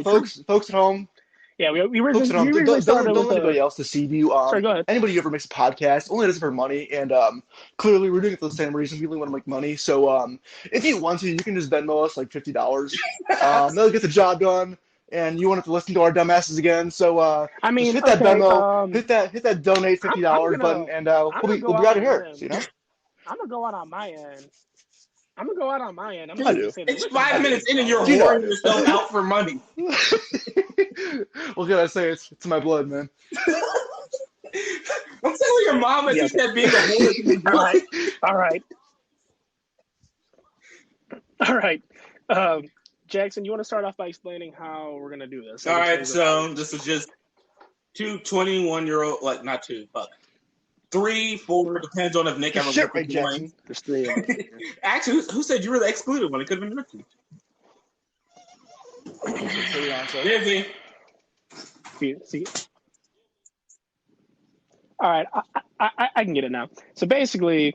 folks at home. Yeah, we Folks at home, originally started don't with let anybody else deceive you. Sorry, go ahead. Anybody who ever makes a podcast only does it for money, and clearly we're doing it for the same reason. People want to make money. So if you want to, you can just Venmo us like $50. That'll get the job done, and you won't have to listen to our dumbasses again. So I just mean, hit that okay, Venmo, hit that donate I'm $50 gonna button, and I'm we'll gonna be go out out of on a here. limb. You know, I'm gonna go out on my end. I'm gonna go out on my end. I'm I gonna do. say that. It's Listen, 5 minutes in and you're You know I whoring do. yourself out for money. What can I say? It's in my blood, man. I'm telling your mom that Yeah, you okay. said being a whore is in your blood. All right. Jackson, you want to start off by explaining how we're gonna do this? All right, so this is just two 21-year-old, like not two, but 3, 4, depends on if Nick ever Shit, right, Jackson. There's 3 of us. Actually, who said you were the excluded one? It could have been Ricky. Busy. See. All right, I can get it now. So basically,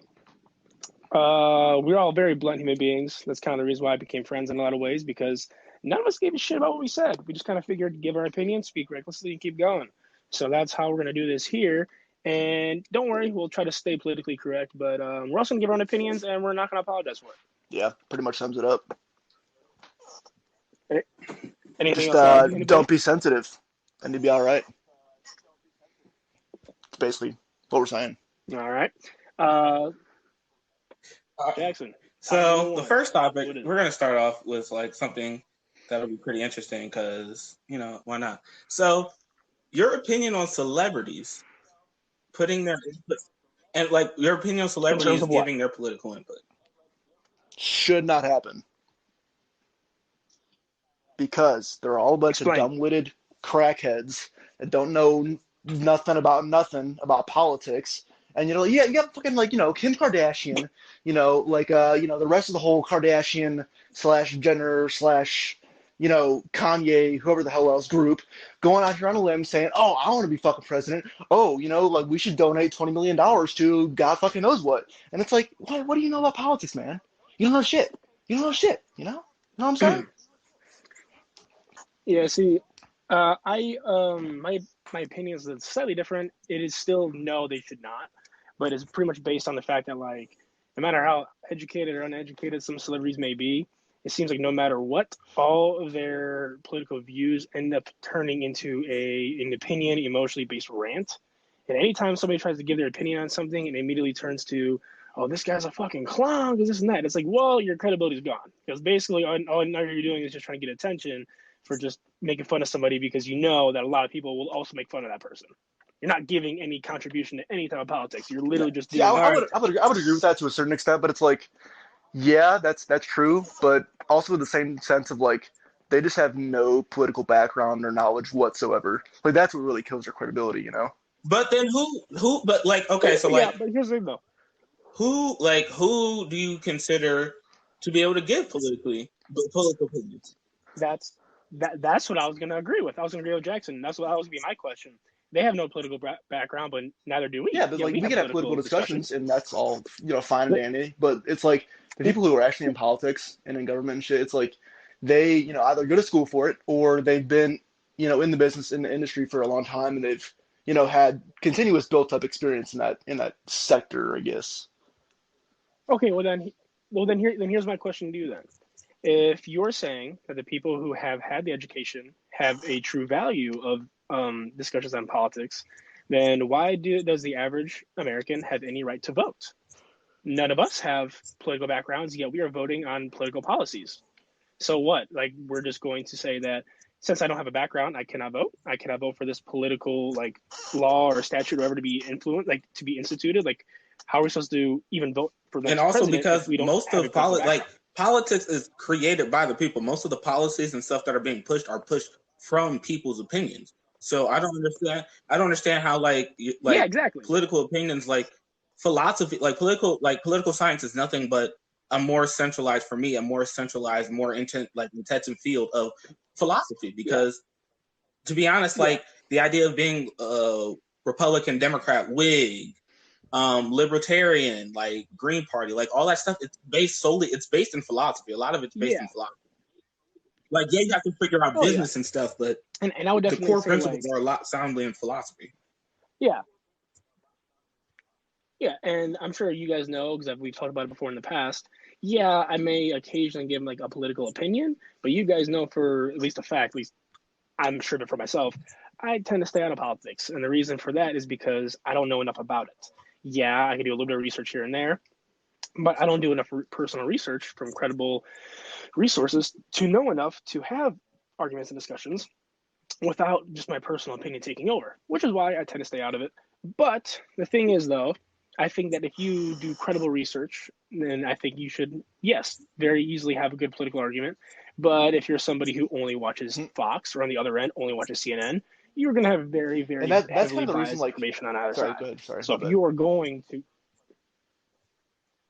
we're all very blunt human beings. That's kind of the reason why I became friends in a lot of ways, because none of us gave a shit about what we said. We just kind of figured to give our opinion, speak recklessly, and keep going. So that's how we're going to do this here. And don't worry, we'll try to stay politically correct, but we're also going to give our own opinions, and we're not going to apologize for it. Yeah, pretty much sums it up. Anything Just else? don't be sensitive, and you'll be all right. It's basically what we're saying. All right. Jackson. So the first topic, we're going to start off with like something that'll be pretty interesting because, why not? So your opinion on celebrities putting their input, and like your opinion on celebrities giving their political input. Should not happen. Because they're all a bunch of dumb-witted crackheads that don't know nothing about politics. And you got fucking Kim Kardashian, the rest of the whole Kardashian / Jenner / Kanye, whoever the hell else group, going out here on a limb saying, "Oh, I want to be fucking president. Oh, we should donate $20 million to God fucking knows what." And it's like, what do you know about politics, man? You don't know shit. You don't know shit. You know what I'm saying? Yeah. See, my opinion is slightly different. It is still no, they should not, but it's pretty much based on the fact that no matter how educated or uneducated some celebrities may be, it seems like no matter what, all of their political views end up turning into an opinion, emotionally based rant. And anytime somebody tries to give their opinion on something, it immediately turns to, "Oh, this guy's a fucking clown," because this and that. It's like, well, your credibility's gone. Because basically all you're doing is just trying to get attention for just making fun of somebody because you know that a lot of people will also make fun of that person. You're not giving any contribution to any type of politics. You're literally just doing. I would agree with that to a certain extent, but it's like, yeah, that's true, but also in the same sense of they just have no political background or knowledge whatsoever. Like that's what really kills their credibility, But then who? But okay, so but here's the thing though. Who do you consider to be able to give political opinions? That's what I was going to agree with. I was going to agree with Jackson. That was going to be my question. They have no political background, but neither do we. Yeah, but we can have political discussions, and that's all fine and dandy. But it's like the people who are actually in politics and in government and shit. It's like they either go to school for it or they've been in the business in the industry for a long time, and they've had continuous built up experience in that sector, I guess. Okay, here's my question to you then. If you're saying that the people who have had the education have a true value of discussions on politics, then why does the average American have any right to vote? None of us have political backgrounds, yet we are voting on political policies. So what? We're just going to say that since I don't have a background, I cannot vote. I cannot vote for this political law or statute or whatever to be to be instituted. How are we supposed to even vote for the next president? And also because most of politics is created by the people. Most of the policies and stuff that are being pushed are pushed from people's opinions. So I don't understand how yeah, exactly. political opinions, philosophy, political science is nothing but a more centralized more intensive field of philosophy. Because to be honest, the idea of being Republican, Democrat, Whig, libertarian, Green Party, all that stuff, it's based in philosophy. A lot of it's based in philosophy. Like, yeah, you have to figure out business and stuff, but and I would the definitely core say, principles like, are a lot soundly in philosophy. Yeah. Yeah, and I'm sure you guys know, because we've talked about it before in the past. Yeah, I may occasionally give like a political opinion, but you guys know for at least a fact, at least I'm sure that for myself, I tend to stay out of politics. And the reason for that is because I don't know enough about it. Yeah, I can do a little bit of research here and there, but I don't do enough personal research from credible resources to know enough to have arguments and discussions without just my personal opinion taking over, which is why I tend to stay out of it. But the thing is, though, I think that if you do credible research, then I think you should, yes, very easily have a good political argument. But if you're somebody who only watches Fox, or on the other end only watches CNN, you're going to have very, very And that's kind heavily of the reason, biased like, information on either sorry, side. go ahead, sorry, So my if bad. you are going to,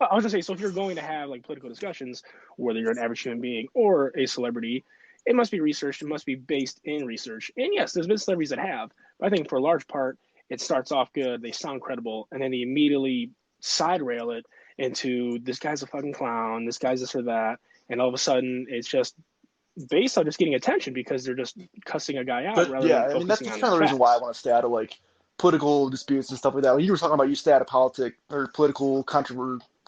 I was gonna say, so if you're going to have like political discussions, whether you're an average human being or a celebrity, it must be researched. It must be based in research. And yes, there's been celebrities that have, but I think for a large part, it starts off good, they sound credible, and then they immediately side rail it into this guy's a fucking clown, this guy's this or that, and all of a sudden it's just based on just getting attention because they're just cussing a guy out But rather Yeah, than I mean that's focusing that's on kind the of the reason why I facts. want to stay out of like political disputes and stuff like that. When you were talking about you stay out of political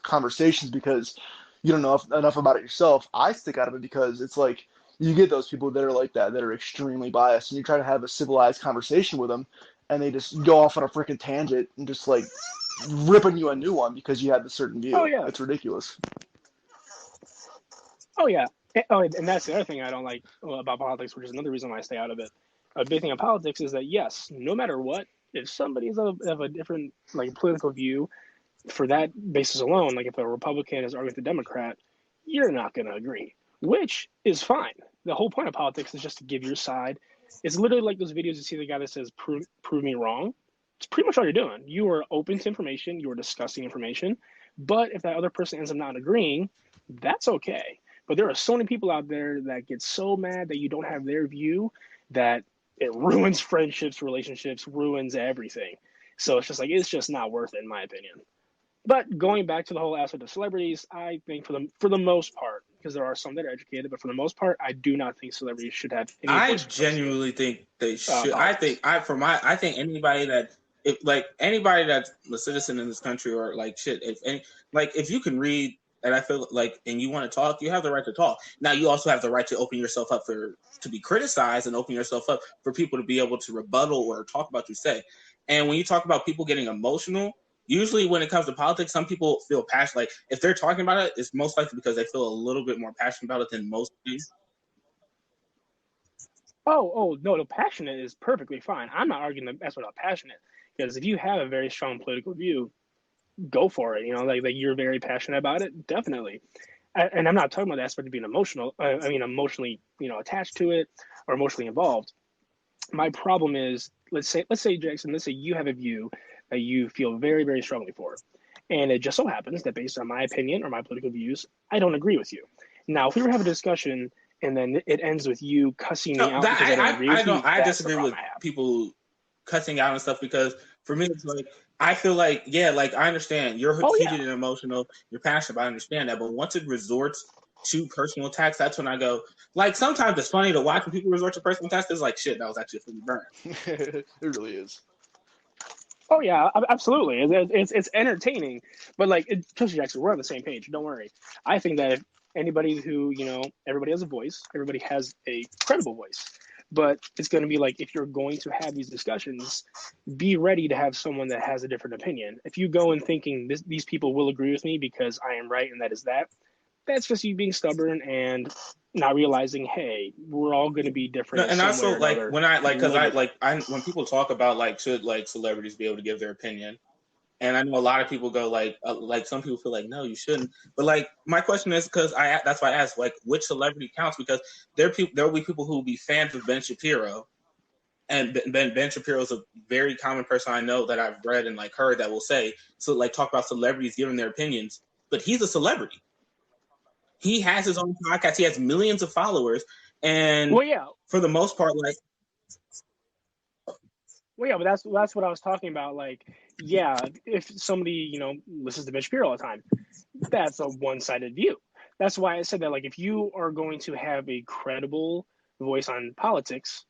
conversations because you don't know enough about it yourself. I stick out of it because it's like you get those people that are like that are extremely biased, and you try to have a civilized conversation with them, and they just go off on a freaking tangent and just like ripping you a new one because you had a certain Oh view. yeah, It's ridiculous. oh yeah. Oh, and that's the other thing I don't like about politics, which is another reason why I stay out of it. A big thing of politics is that yes, no matter what, if somebody is of a different like political view, for that basis alone, like if a Republican is arguing with a Democrat, you're not going to agree, which is fine. The whole point of politics is just to give your side. It's literally like those videos you see the guy that says, prove me wrong. It's pretty much all you're doing. You are open to information, you are discussing information. But if that other person ends up not agreeing, that's okay. But there are so many people out there that get so mad that you don't have their view that it ruins friendships, relationships, ruins everything. So it's just like, it's just not worth it, in my opinion. But going back to the whole aspect of celebrities, I think for the most part, because there are some that are educated, but for the most part, I do not think celebrities should have any I voice when it comes to genuinely think they should. politics. I think anybody that if like anybody that's a citizen in this country or like shit, if you can read and I feel like and you want to talk, you have the right to talk. Now you also have the right to open yourself up to be criticized and open yourself up for people to be able to rebuttal or talk about you say. And when you talk about people getting emotional, usually when it comes to politics, some people feel passionate. Like if they're talking about it, it's most likely because they feel a little bit more passionate about it than most things. Oh, no, the passionate is perfectly fine. I'm not arguing that that's not passionate, because if you have a very strong political view, go for it. You know, like you're very passionate about it, definitely. And I'm not talking about the aspect of being emotional. I mean, emotionally, attached to it or emotionally involved. My problem is, let's say Jackson, let's say you have a view that you feel very, very strongly for, and it just so happens that based on my opinion or my political views, I don't agree with you. Now, if we were having a discussion and then it ends with you cussing me No, out because I don't agree with you, I that's the disagree with problem I have. people cussing out and stuff because for me it's like I feel like like I understand you're Oh heated yeah. and emotional, you're passionate, I understand that, but once it resorts to personal attacks, that's when I go like sometimes it's funny to watch when people resort to personal attacks. It's like shit, that was actually a funny burn. It really is. Oh yeah, absolutely. It's entertaining, but like, trust me, Jackson, we're on the same page. Don't worry. I think that if anybody who everybody has a voice, everybody has a credible voice, but it's going to be like if you're going to have these discussions, be ready to have someone that has a different opinion. If you go in thinking these people will agree with me because I am right and that is that, that's just you being stubborn and not realizing, hey, we're all going to be different No, in and some way also or like another. when I like a because little bit. I when people talk about like should like celebrities be able to give their opinion. And I know a lot of people go like some people feel like no, you shouldn't. But like my question is because that's why I asked like which celebrity counts because there will be people who will be fans of Ben Shapiro, and Ben Shapiro is a very common person I know that I've read and like heard that will say so like talk about celebrities giving their opinions, but he's a celebrity. He has his own podcast. He has millions of followers, and Well, yeah. for the most part, like. Well, yeah, but that's what I was talking about. Like, yeah, if somebody listens to Ben Shapiro all the time, that's a one-sided view. that's why I said that, like, if you are going to have a credible voice on politics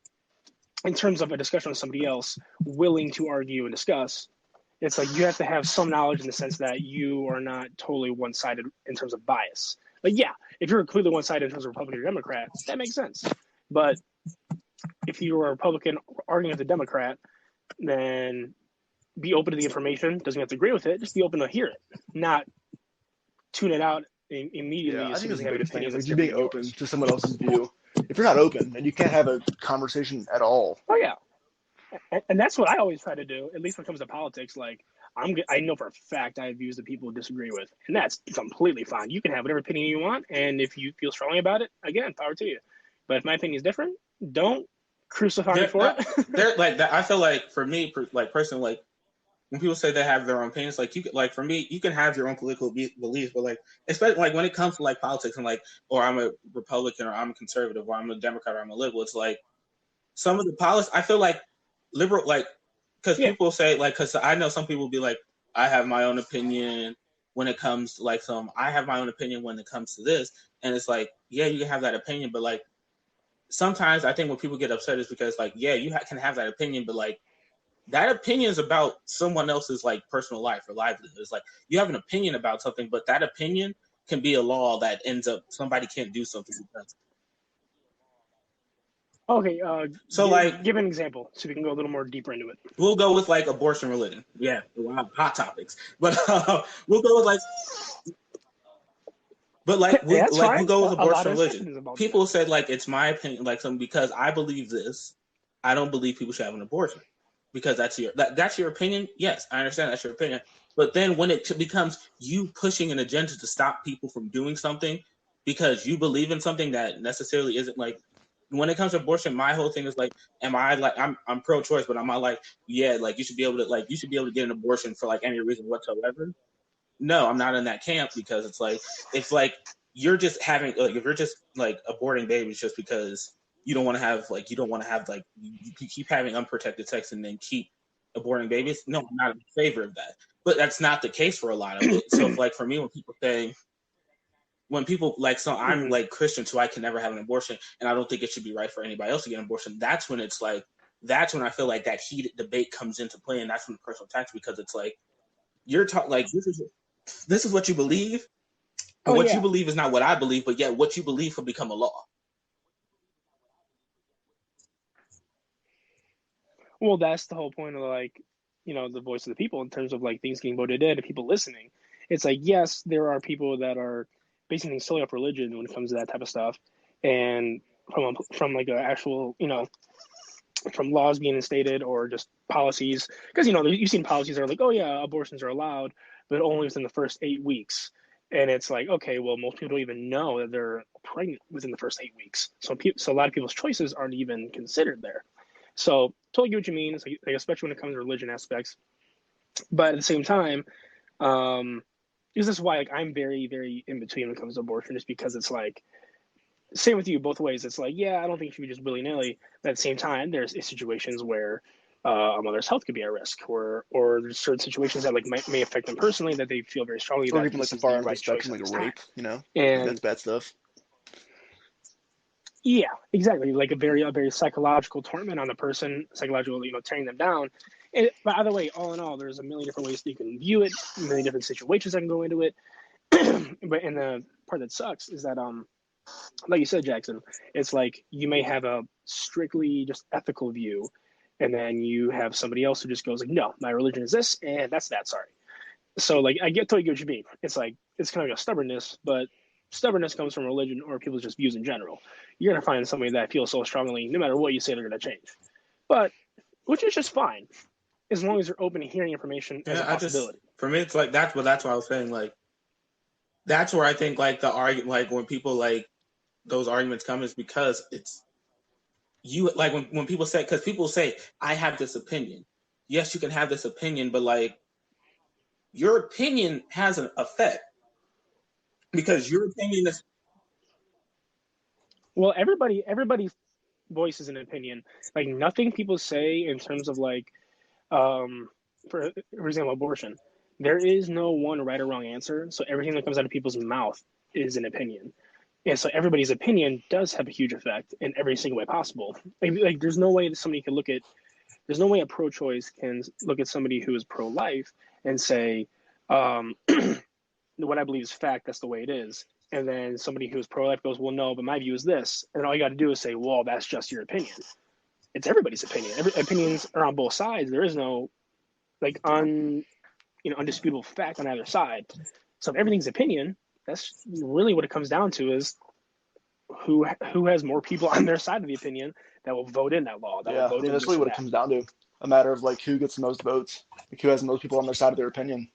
in terms of a discussion with somebody else willing to argue and discuss, it's like you have to have some knowledge in the sense that you are not totally one-sided in terms of bias. Like, yeah, if you're completely one-sided in terms of Republican or Democrat, that makes sense. But if you're a Republican arguing with a Democrat, then be open to the information. Doesn't have to agree with it. Just be open to hear it, not tune it out immediately. Yeah, I as think soon as it's you the have an biggest thing. opinion It's like that's just different being than open yours. to someone else's view. If you're not open, then you can't have a conversation at all. Oh yeah, and that's what I always try to do. At least when it comes to politics, like I know for a fact I have views that people disagree with, and that's completely fine. You can have whatever opinion you want, and if you feel strongly about it, again, power to you. But if my opinion is different, don't crucify me for it. They're like that. I feel like for me, like personally, like when people say they have their own opinions, like you, like for me, you can have your own political beliefs, but like especially like when it comes to like politics and like, or I'm a Republican or I'm a conservative or I'm a Democrat or I'm a liberal, it's like some of the policy. I feel like liberal, like because Yeah. people say like, because I know some people be like, I have my own opinion when it comes to like I have my own opinion when it comes to this, and it's like, yeah, you can have that opinion, but like sometimes I think when people get upset is because like, yeah, you can have that opinion, but like that opinion is about someone else's like personal life or livelihood. It's like you have an opinion about something, but that opinion can be a law that ends up somebody can't do something because. Okay. So like, give an example so we can go a little more deeper into it. We'll go with like abortion religion. Yeah, hot topics, but we'll go with like. But like we'll go with abortion religion. People said like it's my opinion, like something because I believe this, I don't believe people should have an abortion because that's your opinion. Yes, I understand that's your opinion. But then when it becomes you pushing an agenda to stop people from doing something because you believe in something that necessarily isn't like. When it comes to abortion, my whole thing is like, am I like I'm pro-choice, but am I like, yeah, like you should be able to get an abortion for like any reason whatsoever? No, I'm not in that camp because it's like you're just having like if you're just like aborting babies just because you don't want to have you keep having unprotected sex and then keep aborting babies. No, I'm not in favor of that. But that's not the case for a lot of it. So like for me, when people like, so I'm like Christian, so I can never have an abortion, and I don't think it should be right for anybody else to get an abortion. That's when it's like, that's when I feel like that heated debate comes into play, and that's when the personal attacks, because it's like you're talking like this is what you believe, and you believe is not what I believe, but yet what you believe will become a law. Well, that's the whole point of like, the voice of the people in terms of like things getting voted in and people listening. It's like, yes, there are people that are basing things solely off religion when it comes to that type of stuff, and from like an actual, from laws being instated or just policies, because you've seen policies that are like, oh yeah, abortions are allowed, but only within the first 8 weeks, and it's like, okay, well, most people don't even know that they're pregnant within the first 8 weeks, so a lot of people's choices aren't even considered there. So totally get what you mean, like, especially when it comes to religion aspects, but at the same time, this is why like I'm very, very in between when it comes to abortion, just because it's like, same with you both ways. It's like, yeah, I don't think it should be just willy-nilly, but at the same time, there's situations where a mother's health could be at risk, or there's certain situations that like may affect them personally that they feel very strongly or that even like this the is far the end of the right choice spectrum, at like this a rape, time. And that's bad stuff. yeah, exactly, like a very psychological torment on the person, psychological, tearing them down. And by the way, all in all, there's a million different ways that you can view it, a million different situations that can go into it. But and the part that sucks is that like you said, Jackson, it's like you may have a strictly just ethical view, and then you have somebody else who just goes like, no, my religion is this, and that's that. Sorry. So like I totally get what you mean. It's like it's kind of like a stubbornness, but stubbornness comes from religion or people's just views in general. You're gonna find somebody that feels so strongly, no matter what you say, they're gonna change. But which is just fine, as long as you're open to hearing information as a possibility. For me, it's like that's what I was saying. Like that's where I think like the argument, like when people like those arguments come, is because it's you like when people say, because people say I have this opinion. Yes, you can have this opinion, but like your opinion has an effect because your opinion is. Well, everybody voices an opinion. Like nothing people say in terms of like, for example, abortion. There is no one right or wrong answer. So everything that comes out of people's mouth is an opinion. And so everybody's opinion does have a huge effect in every single way possible. Like there's no way that somebody can there's no way a pro-choice can look at somebody who is pro-life and say, what I believe is fact, that's the way it is. And then somebody who's pro-life goes, well, no, but my view is this. And all you got to do is say, well, that's just your opinion. It's everybody's opinion. Opinions are on both sides. There is no undisputable fact on either side. So if everything's opinion, that's really what it comes down to is who has more people on their side of the opinion that will vote in that law. That's really what it comes down to. A matter of like who gets the most votes, like who has the most people on their side of their opinion.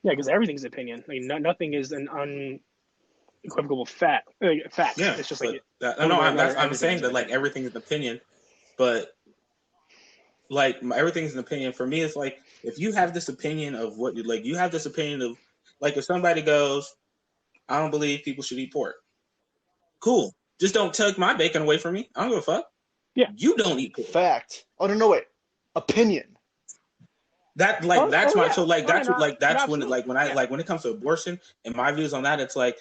Yeah, because everything's opinion. Like nothing is an unequivocal fact. Yeah, it's just like I'm saying that like everything is an opinion, but like everything's an opinion. For me, it's like if you have this opinion of what you have this opinion of like if somebody goes, I don't believe people should eat pork. Cool. Just don't take my bacon away from me. I don't give a fuck. Yeah. You don't eat pork. Fact. Oh no, wait. Opinion. When when it comes to abortion and my views on that, it's like,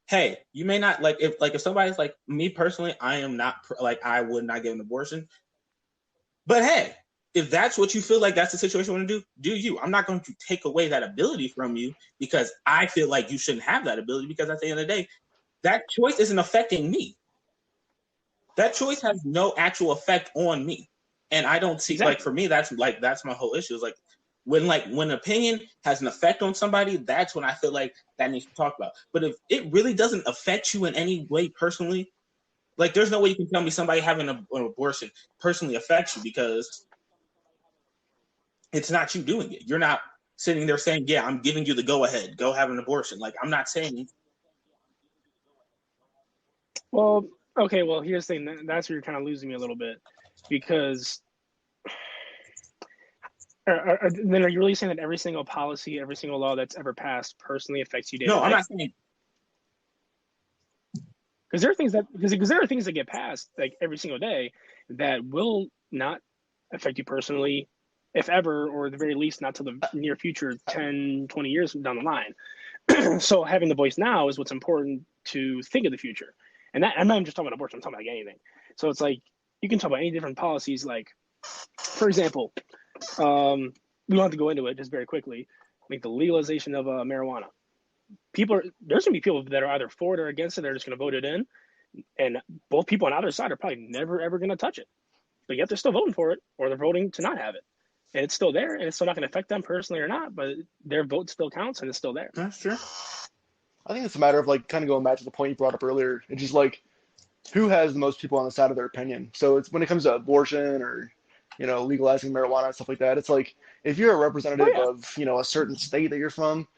hey, you may not like if somebody's like me personally, I am not I would not get an abortion. But hey, if that's what you feel like that's the situation you want to do you. I'm not going to take away that ability from you because I feel like you shouldn't have that ability because at the end of the day, that choice isn't affecting me. That choice has no actual effect on me. And I don't see like for me, that's my whole issue is like when opinion has an effect on somebody, that's when I feel like that needs to talk about. But if it really doesn't affect you in any way personally, like there's no way you can tell me somebody having an abortion personally affects you because it's not you doing it. You're not sitting there saying, yeah, I'm giving you the go ahead, go have an abortion. Like I'm not saying. Well, okay. Well, here's the thing. That's where you're kind of losing me a little bit because then are you really saying that every single policy, every single law that's ever passed personally affects you daily? No, I'm not saying. Because there are things that get passed like every single day that will not affect you personally, if ever, or at the very least not till the near future, 10, 20 years down the line. So having the voice now is what's important to think of the future. And that I'm not just talking about abortion, I'm talking about like anything. So it's like you can talk about any different policies, like, for example, we don't have to go into it just very quickly, like the legalization of marijuana. There's gonna be people that are either for it or against it. They're just gonna vote it in, and both people on either side are probably never ever gonna touch it. But yet they're still voting for it, or they're voting to not have it, and it's still there, and it's still not gonna affect them personally or not. But their vote still counts, and it's still there. That's true. I think it's a matter of like kind of going back to the point you brought up earlier. It's just like who has the most people on the side of their opinion. So it's when it comes to abortion or legalizing marijuana and stuff like that. It's like if you're a representative of a certain state that you're from.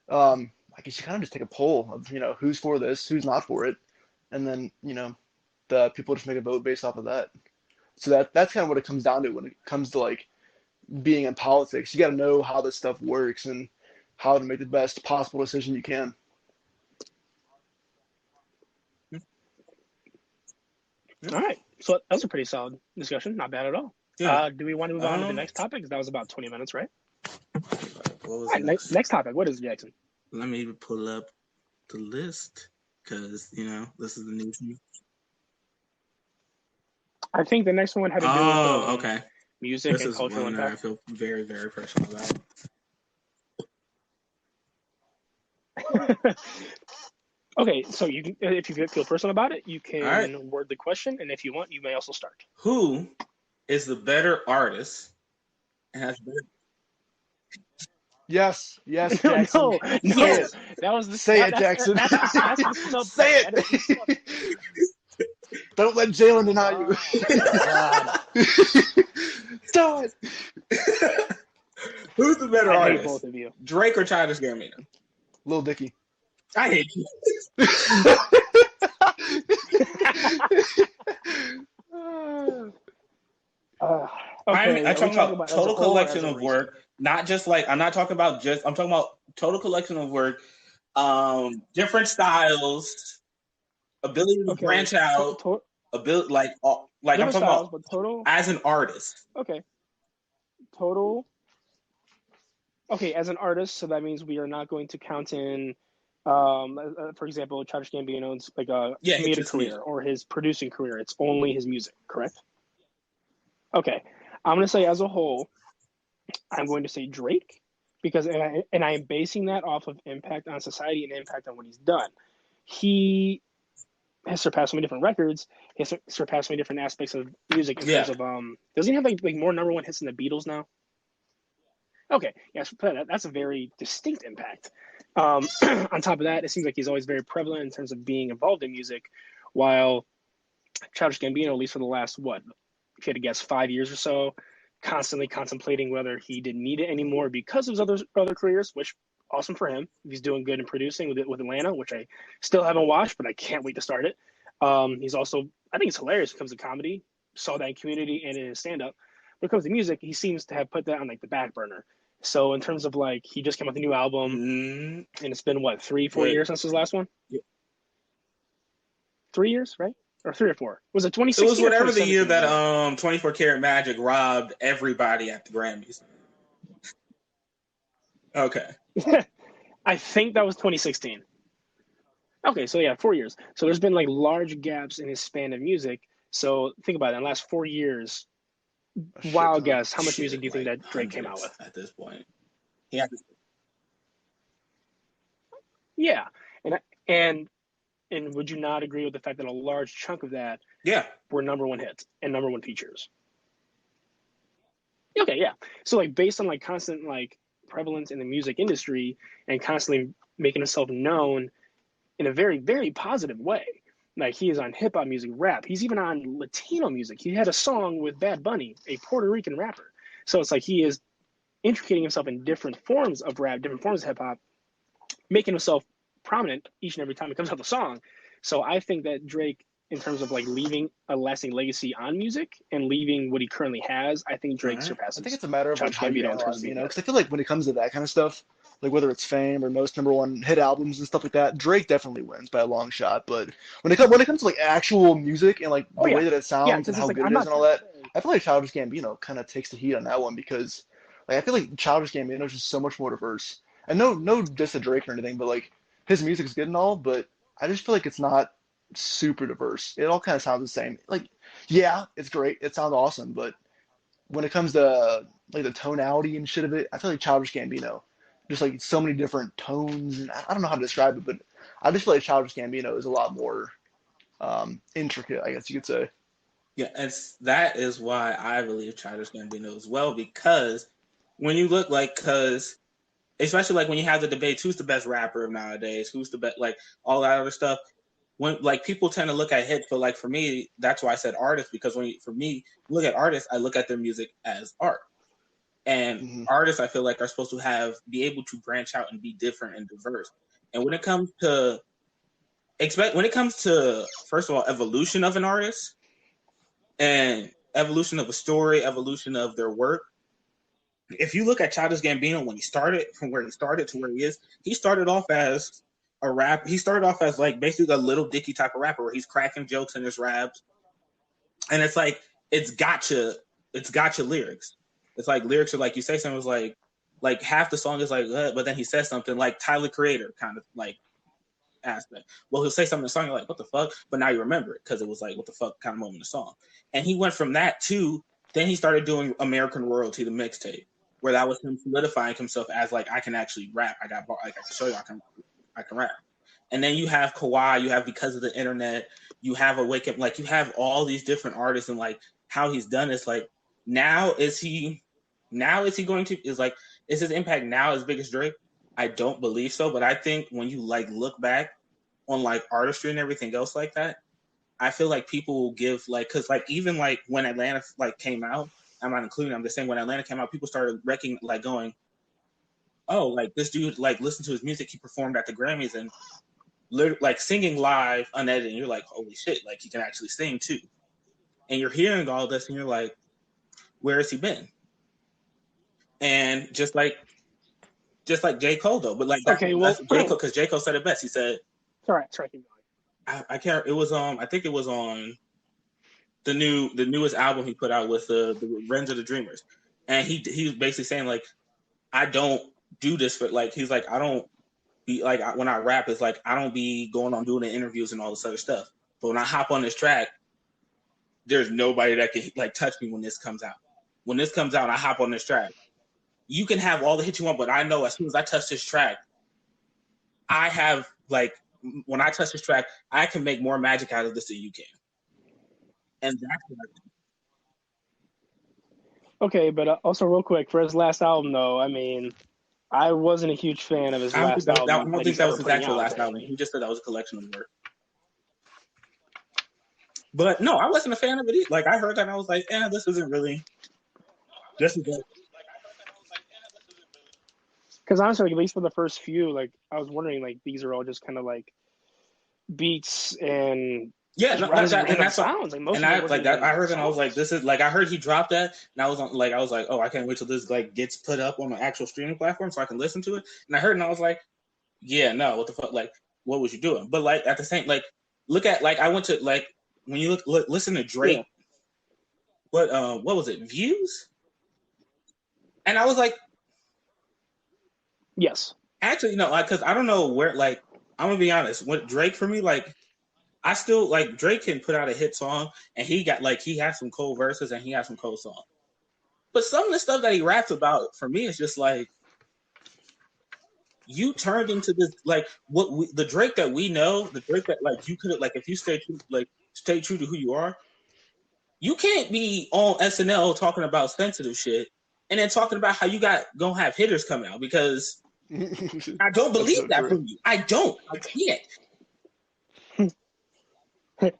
I guess you kind of just take a poll of, who's for this, who's not for it. And then, the people just make a vote based off of that. So that's kind of what it comes down to when it comes to like being in politics. You got to know how this stuff works and how to make the best possible decision you can. All right. So that was a pretty solid discussion. Not bad at all. Yeah. Do we want to move on to the next topic? Because that was about 20 minutes, right? What was next topic. What is it, Jackson? Let me pull up the list because, this is the new thing. I think the next one had to do with music this and cultural impact. I feel very, very personal about. Okay, so you can, if you feel personal about it, you can word the question, and if you want, you may also start. Who is the better artist and has better... Yes, Jackson. No, Say it. That was the Say it, Jackson. Say it. Don't let Jalen deny you. Do it. Who's the better artist? Both of you. Drake or Childish Gambino? Lil Dicky. I hate you. Okay, I'm talking about total collection of work. Not just like I'm talking about total collection of work, different styles, ability to branch out, ability I'm talking about total as an artist. Okay. Total okay, as an artist, so that means we are not going to count in, for example, Childish Gambino's like a creative career music. or his producing career. It's only his music, correct? Okay, I'm gonna say as a whole, I'm going to say Drake because, I am basing that off of impact on society and impact on what he's done. He has surpassed so many different records. He has surpassed so many different aspects of music in terms of does he have like more number one hits than the Beatles now? Okay, yes, that's a very distinct impact. On top of that, it seems like he's always very prevalent in terms of being involved in music, while Childish Gambino, at least for the last, what, if you had to guess, 5 years or so, constantly contemplating whether he didn't need it anymore because of his other careers, which awesome for him. He's doing good in producing with Atlanta, which I still haven't watched, but I can't wait to start it. He's also, I think it's hilarious when it comes to comedy. Saw that in Community and in his stand-up. When it comes to music, he seems to have put that on like the back burner. So in terms of like, he just came out with a new album, and it's been what, 3-4 years since his last one? Yeah. 3 years, right? Or 3 or 4? Was it 2016? It was whatever the year that 24 Karat Magic robbed everybody at the Grammys. Okay. I think that was 2016. Okay, so yeah, 4 years. So there's been like large gaps in his span of music. So think about it. In the last 4 years, wild guess, how much music do you think that Drake came out with? At this point. Yeah. Yeah. And would you not agree with the fact that a large chunk of that were number one hits and number one features? Okay, yeah. So like based on like constant like prevalence in the music industry and constantly making himself known in a very, very positive way. Like he is on hip hop music, rap. He's even on Latino music. He had a song with Bad Bunny, a Puerto Rican rapper. So it's like he is intricating himself in different forms of rap, different forms of hip hop, making himself prominent each and every time he comes out with a song. So I think that Drake, in terms of like leaving a lasting legacy on music and leaving what he currently has, I think Drake surpasses. I think it's a matter of like how you analyze, you know, because I feel like when it comes to that kind of stuff, like whether it's fame or most number one hit albums and stuff like that, Drake definitely wins by a long shot. But when it comes to like actual music and like the way that it sounds and how good it is and all that, I feel like Childish Gambino kind of takes the heat on that one because like I feel like Childish Gambino is just so much more diverse. And no diss to Drake or anything, but like his music's good and all, but I just feel like it's not super diverse. It all kind of sounds the same. Like, yeah, it's great. It sounds awesome, but when it comes to like the tonality and shit of it, I feel like Childish Gambino, just like so many different tones, and I don't know how to describe it, but I just feel like Childish Gambino is a lot more intricate, I guess you could say. Yeah, and that is why I believe Childish Gambino as well, because when you look like, especially like when you have the debates, who's the best rapper nowadays, who's the best, like all that other stuff. When like people tend to look at hits, but like for me, that's why I said artists, because for me, look at artists, I look at their music as art. And artists, I feel like, are supposed to be able to branch out and be different and diverse. And when it comes to first of all, evolution of an artist and evolution of a story, evolution of their work. If you look at Childish Gambino when he started, from where he started to where he is, he started off as a rap. He started off as like basically a Little Dicky type of rapper where he's cracking jokes in his raps. And it's like, it's gotcha lyrics. It's like lyrics are like, you say something, it's like half the song is like, but then he says something like Tyler Creator kind of like aspect. Well, he'll say something in the song, you're like, what the fuck? But now you remember it because it was like, what the fuck kind of moment in the song. And he went from that to, then he started doing American Royalty, the mixtape, where that was him solidifying himself as like, I can actually rap. I can show you I can rap. And then you have Kawhi, you have Because of the Internet, you have a Wake Up, like you have all these different artists and like how he's done this. Like is his impact now as big as Drake? I don't believe so, but I think when you like look back on like artistry and everything else like that, I feel like people will give like, cause like even like when Atlanta like came out, I'm not including, I'm just saying when Atlanta came out, people started like going, oh, like this dude, like listen to his music, he performed at the Grammys and like singing live unedited, and you're like, holy shit, like he can actually sing too. And you're hearing all this and you're like, where has he been? And just like J. Cole though, but like that's J. Cole, because J. Cole said it best. He said, sorry, keep going. I can't. It was I think it was on the newest album he put out with the Rens of the Dreamers, and he was basically saying like, I don't do this for like. He's like, I don't be like when I rap, it's like I don't be going on doing the interviews and all this other stuff. But when I hop on this track, there's nobody that can like touch me when this comes out. When this comes out, I hop on this track. You can have all the hits you want, but I know as soon as I touch this track, I have like when I touch this track, I can make more magic out of this than you can. And that's what I think. Okay, but also real quick for his last album, though, I mean, I wasn't a huge fan of his last album. I don't think that was his actual last apparently. album. He just said that was a collection of work. But no, I wasn't a fan of it. Like I heard that, and I was like, this isn't really. This is good. Because honestly, like, at least for the first few, like I was wondering, like these are all just kind of like beats and and that's sounds. Like, and I like that. I heard and I was like, this is like I heard he dropped that, and I was like, oh, I can't wait till this like gets put up on an actual streaming platform so I can listen to it. And I heard and I was like, yeah, no, what the fuck? Like, what was you doing? But like at the same, like, look at like I went to like when you listen to Drake, what was it? Views, and I was like, yes, actually, no, like because I don't know where. Like, I'm gonna be honest, with Drake for me, like. I still like Drake can put out a hit song and he has some cold verses and he has some cold songs. But some of the stuff that he raps about for me is just like you turned into this like the Drake that we know, the Drake that like you could like if you stay true to who you are, you can't be on SNL talking about sensitive shit and then talking about how you gonna have hitters come out because I don't believe that from you. I can't.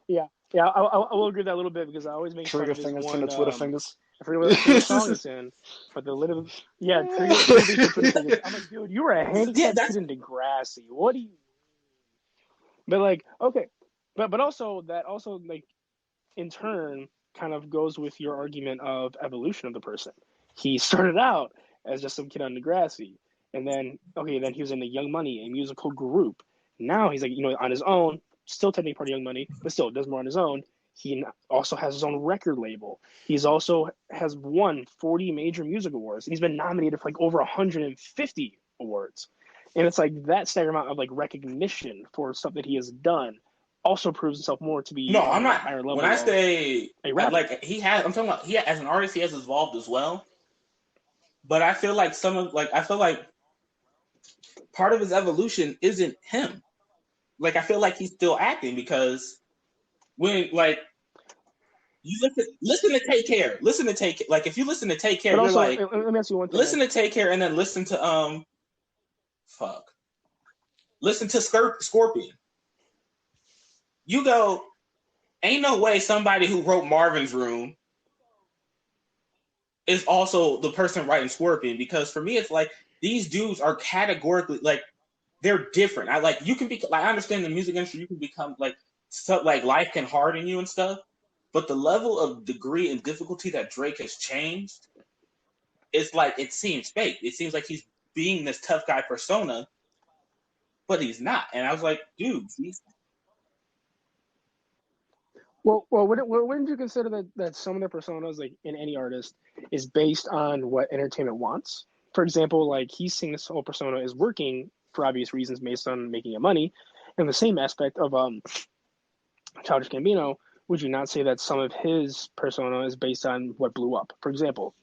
yeah, I will agree with that a little bit because I always make trigger fun of fingers from the Twitter fingers. I forget what song it's in, but the little trigger fingers. I'm like, dude, you were a handicapped kid in Degrassi. What do you? But like, okay, but also like, in turn, kind of goes with your argument of evolution of the person. He started out as just some kid on Degrassi, and then he was in the Young Money, a musical group. Now he's like, on his own. Still technically part of Young Money, but still does more on his own. He also has his own record label. He's also has won 40 major music awards. And he's been nominated for like over 150 awards. And it's like that staggering amount of like recognition for stuff that he has done also proves himself more to be I'm not higher level. When I say like I'm talking about as an artist he has evolved as well. But I feel like part of his evolution isn't him. Like I feel like he's still acting because when like you listen to Take Care, like if you listen to Take Care, but you're also, like let me ask you one thing. Listen to Take Care and then listen to listen to Scorpion. You go, ain't no way somebody who wrote Marvin's Room is also the person writing Scorpion because for me it's like these dudes are categorically like. They're different. You can be like I understand the music industry. You can become like stuff like life can harden you and stuff, but the level of degree and difficulty that Drake has changed, it's like it seems fake. It seems like he's being this tough guy persona, but he's not. And I was like, dude, he's. Well, wouldn't you consider that some of their personas, like in any artist, is based on what entertainment wants? For example, like he's seeing this whole persona is working for obvious reasons based on making it money. And the same aspect of Childish Gambino, would you not say that some of his persona is based on what blew up? For example,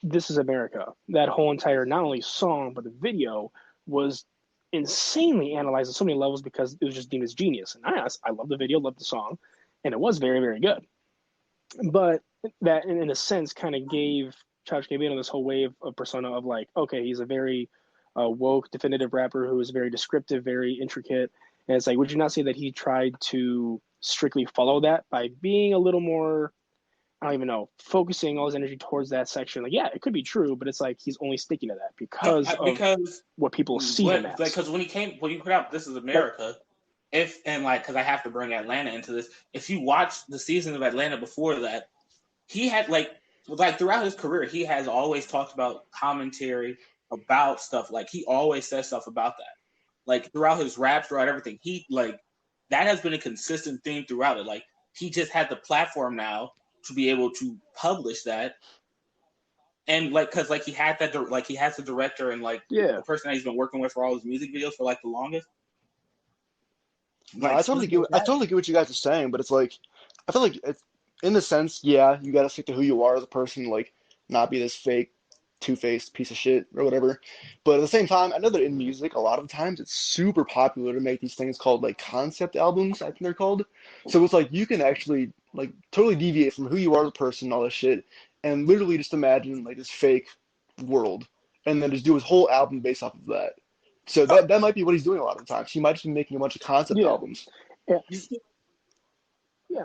This Is America. That whole entire not only song but the video was insanely analyzed on so many levels because it was just deemed as genius. And I love the video, love the song, and it was very, very good. But that, in a sense, kind of gave Childish Gambino this whole wave of persona of like, okay, he's a very woke, definitive rapper who is very descriptive, very intricate. And it's like, would you not say that he tried to strictly follow that by being a little more, I don't even know, focusing all his energy towards that section? Like, yeah, it could be true, but it's like he's only sticking to that because what people see him as. Because when he put out This Is America, because I have to bring Atlanta into this, if you watch the season of Atlanta before that, he had like throughout his career, he has always talked about commentary about stuff. Like he always says stuff about that. Like throughout his raps, throughout everything, he like that has been a consistent theme throughout it. Like he just had the platform now to be able to publish that And like, cause like he had that, like he has the director and like the person that he's been working with for all his music videos for like the longest. No, Like, I totally get what you guys are saying, but it's like, I feel like it's, in the sense, yeah, you gotta stick to who you are as a person, like, not be this fake, two-faced piece of shit or whatever. But at the same time, I know that in music, a lot of times it's super popular to make these things called like concept albums, I think they're called. So it's like you can actually like totally deviate from who you are as a person and all this shit, and literally just imagine like this fake world, and then just do his whole album based off of that. So that might be what he's doing a lot of the times. He might just be making a bunch of concept Yeah. albums. Yeah. Yeah.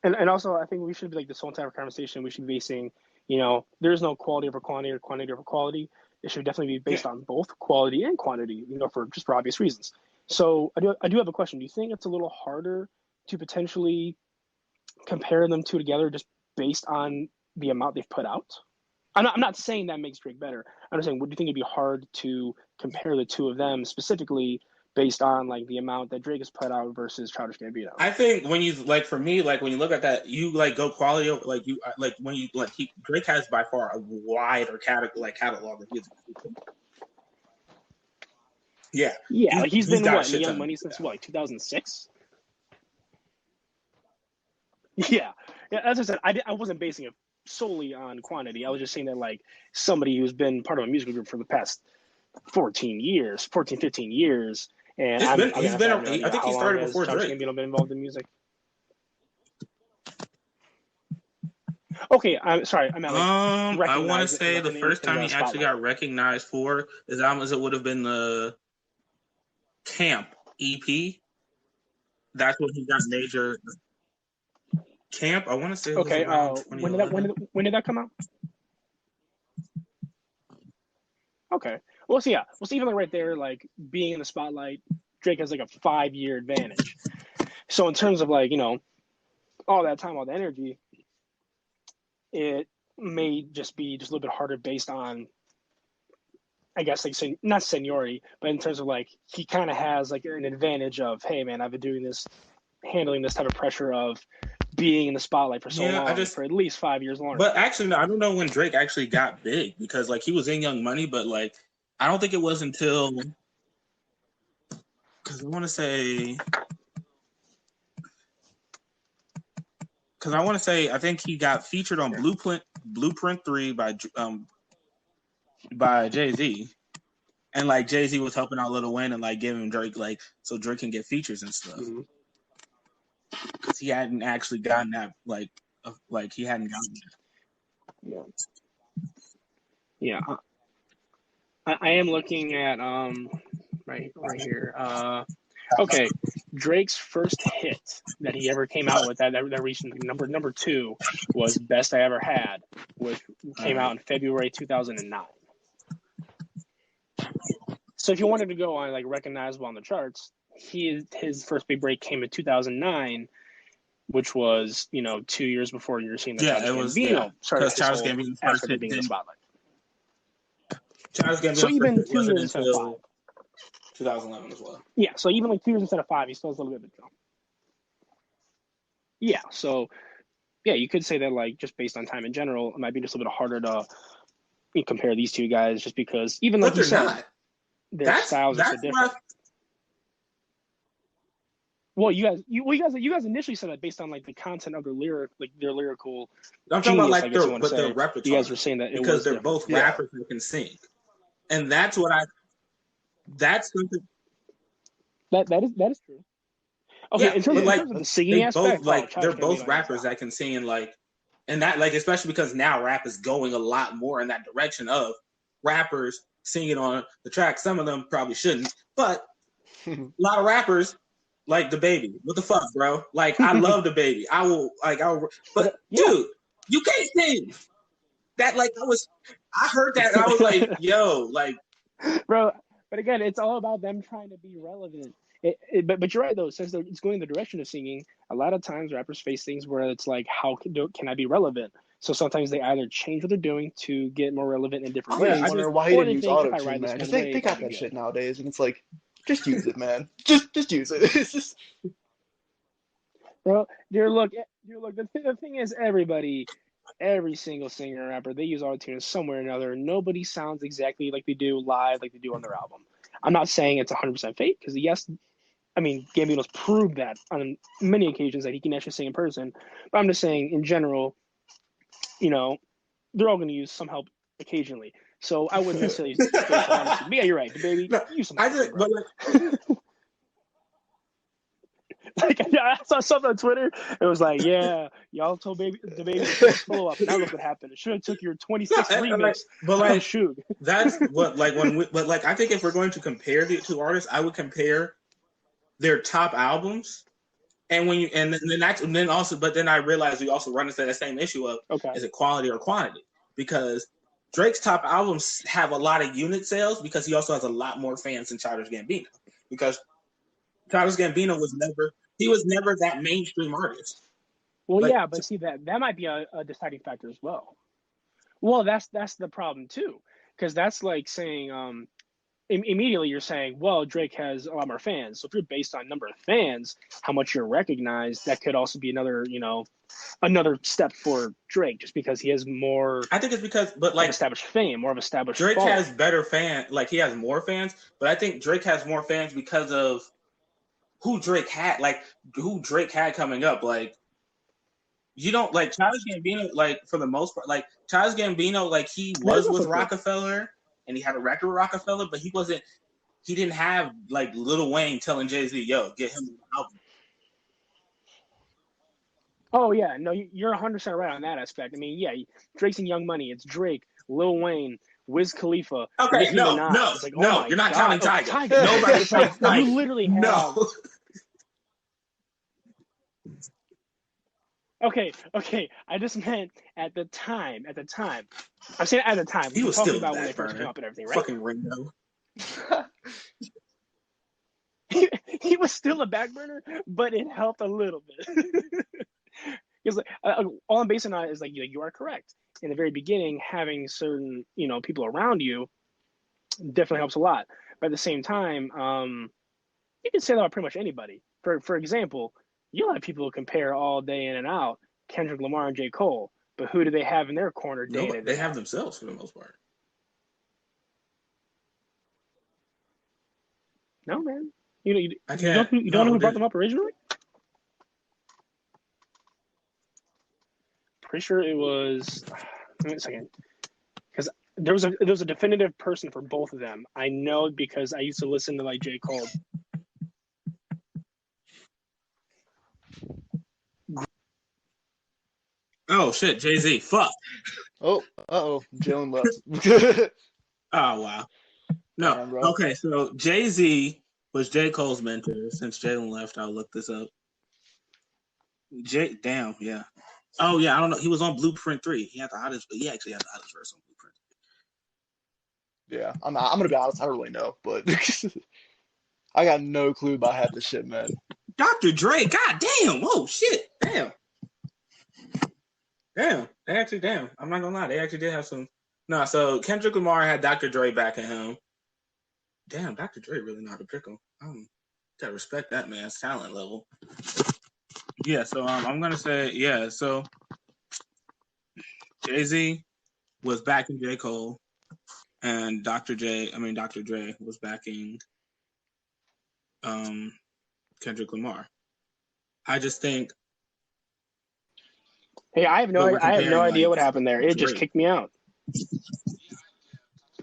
And also, I think we should be like this whole entire conversation. We should be basing, there's no quality over quantity or quantity over quality. It should definitely be based on both quality and quantity, for obvious reasons. So I do have a question. Do you think it's a little harder to potentially compare them two together just based on the amount they've put out? I'm not saying that makes Drake better. I'm just saying, would you think it'd be hard to compare the two of them specifically based on like the amount that Drake has put out versus Childish Gambino? I think when you like, for me, like when you look at that, you like go quality over, like you like when you like Drake has by far a wider catalog of music. Yeah, like he's been got what in Young Money since what, like 2006? Yeah. As I said, I wasn't basing it solely on quantity. I was just saying that like somebody who's been part of a musical group for the past 15 years, and I think he started before Drake. Gambino been involved in music. Okay, I'm sorry. I meant like I want to say the first time he actually got recognized for his albums, it would have been the Camp EP. That's when he got major. Camp, I want to say. Okay. When did that come out? Okay. Well, so even like right there, like being in the spotlight, Drake has like a 5-year advantage. So in terms of like all that time, all the energy, it may just be just a little bit harder based on, I guess, like not seniority, but in terms of like he kind of has like an advantage of, hey man, I've been doing this, handling this type of pressure of being in the spotlight for so long, for at least 5 years longer. But actually, no, I don't know when Drake actually got big, because like he was in Young Money, but like I don't think it was until, because I want to say I think he got featured on Blueprint 3 by Jay-Z. And like Jay-Z was helping out Lil Wayne and like giving Drake like so Drake can get features and stuff. Because he hadn't actually gotten that he hadn't gotten that. Yeah. I am looking at right here. Okay, Drake's first hit that he ever came out with that reached number 2 was "Best I Ever Had," which came out in February 2009. So if you wanted to go on like recognizable on the charts, his first big break came in 2009, which was 2 years before you were seeing the Childish Gambino started Childish Gambino's first hit being in the spotlight. Childish Gambino so even 2 years instead of 5. 2011 as well. Yeah, so even like 2 years instead of 5, he still has a little bit of a jump. Yeah, so yeah, you could say that like just based on time in general, it might be just a little bit harder to compare these two guys, just because even like you said, their styles are so different. Well, you guys initially said that based on like the content of their lyrical. I'm talking about like their repertoire. You guys were saying that because they're both rappers who can sing, and that's what That's something. That is true. Okay, in terms of the singing aspect, they're both rappers that can sing, and that especially because now rap is going a lot more in that direction of rappers singing on the track. Some of them probably shouldn't, but a lot of rappers like DaBaby. What the fuck, bro? Like I love DaBaby. I will, but dude, you can't sing. That I heard that and I was like, yo, bro. But again, it's all about them trying to be relevant. But you're right though. Since it's going in the direction of singing, a lot of times rappers face things where it's like, how can I be relevant? So sometimes they either change what they're doing to get more relevant in different ways. I wonder why he didn't use auto-tune, man. Because they got that shit nowadays, and it's like, just use it, man. Just use it. It's just. Bro, dear look. The thing is, everybody every single singer and rapper, they use autotune somewhere or another. Nobody sounds exactly like they do live, like they do on their album. I'm not saying it's 100% fake, because yes, I mean, Gambino's proved that on many occasions that he can actually sing in person. But I'm just saying, in general, you know, they're all going to use some help occasionally. So I wouldn't necessarily base it on honesty. But yeah, you're right, baby. No, Use some I help, just, bro. but Like, I saw something on Twitter. It was like, yeah, y'all told the baby to follow up. Now look what happened. It should have took your 26th remix. but like, shoot. that's what, like, but like, I think if we're going to compare the two artists, I would compare their top albums. And when you, and then also, but then I realized we also run into that same issue of, is it quality or quantity? Because Drake's top albums have a lot of unit sales because he also has a lot more fans than Childish Gambino. Because Childish Gambino was never that mainstream artist. Well, like, yeah, but see that might be a deciding factor as well. Well, that's the problem too, because that's like saying immediately you're saying, well, Drake has a lot more fans. So if you're based on number of fans, how much you're recognized, that could also be another step for Drake, just because he has more. I think it's because, but like established fame, more of established. Drake following. has better fans, like he has more fans, but I think Drake has more fans because of who Drake had coming up. Like, you don't like Childish Gambino, like for the most part, like Childish Gambino, like he was with Rockefeller. And he had a record with Rockefeller, but he didn't have like Lil Wayne telling Jay-Z, yo, get him an album. Oh yeah, no, you're 100% right on that aspect. I mean, yeah, Drake's in Young Money. It's Drake, Lil Wayne, Wiz Khalifa. Okay, Nicki Minaj. It's like, you're not counting Tiger. Nobody counts Tiger. You literally have. No. Okay. I just meant at the time. I'm saying at the time. He was still about when they first came up and everything, right? Fucking Ringo. he was still a back burner, but it helped a little bit. Because like, all I'm basing on is like you are correct. In the very beginning, having certain people around you definitely helps a lot. But at the same time, you can say that about pretty much anybody. For example, you'll have people who compare all day in and out Kendrick Lamar and J. Cole, but who do they have in their corner day to day? They have themselves for the most part. No, man. You don't know who brought them up originally? Pretty sure it was. Wait a second, because there was a definitive person for both of them. I know because I used to listen to like J. Cole. Oh shit, Jay-Z. Fuck. Oh, Jalen left. Oh wow. No. Okay, so Jay-Z was J. Cole's mentor. Since Jalen left, I'll look this up. Damn, yeah. Oh yeah, I don't know. He was on Blueprint 3. He actually had the hottest verse on Blueprint. Yeah, I'm gonna be honest. I don't really know, but I got no clue about half the shit, man. Dr. Dre, god damn, whoa, shit, damn. I'm not gonna lie, they actually did have some. No, so Kendrick Lamar had Dr. Dre backing him. Damn, Dr. Dre really know how to pickle. Gotta respect that man's talent level. Yeah, so I'm gonna say, yeah, so Jay-Z was backing J. Cole, and Dr. Dre was backing Kendrick Lamar. I just think. Hey, I have no idea what happened there. It just kicked me out.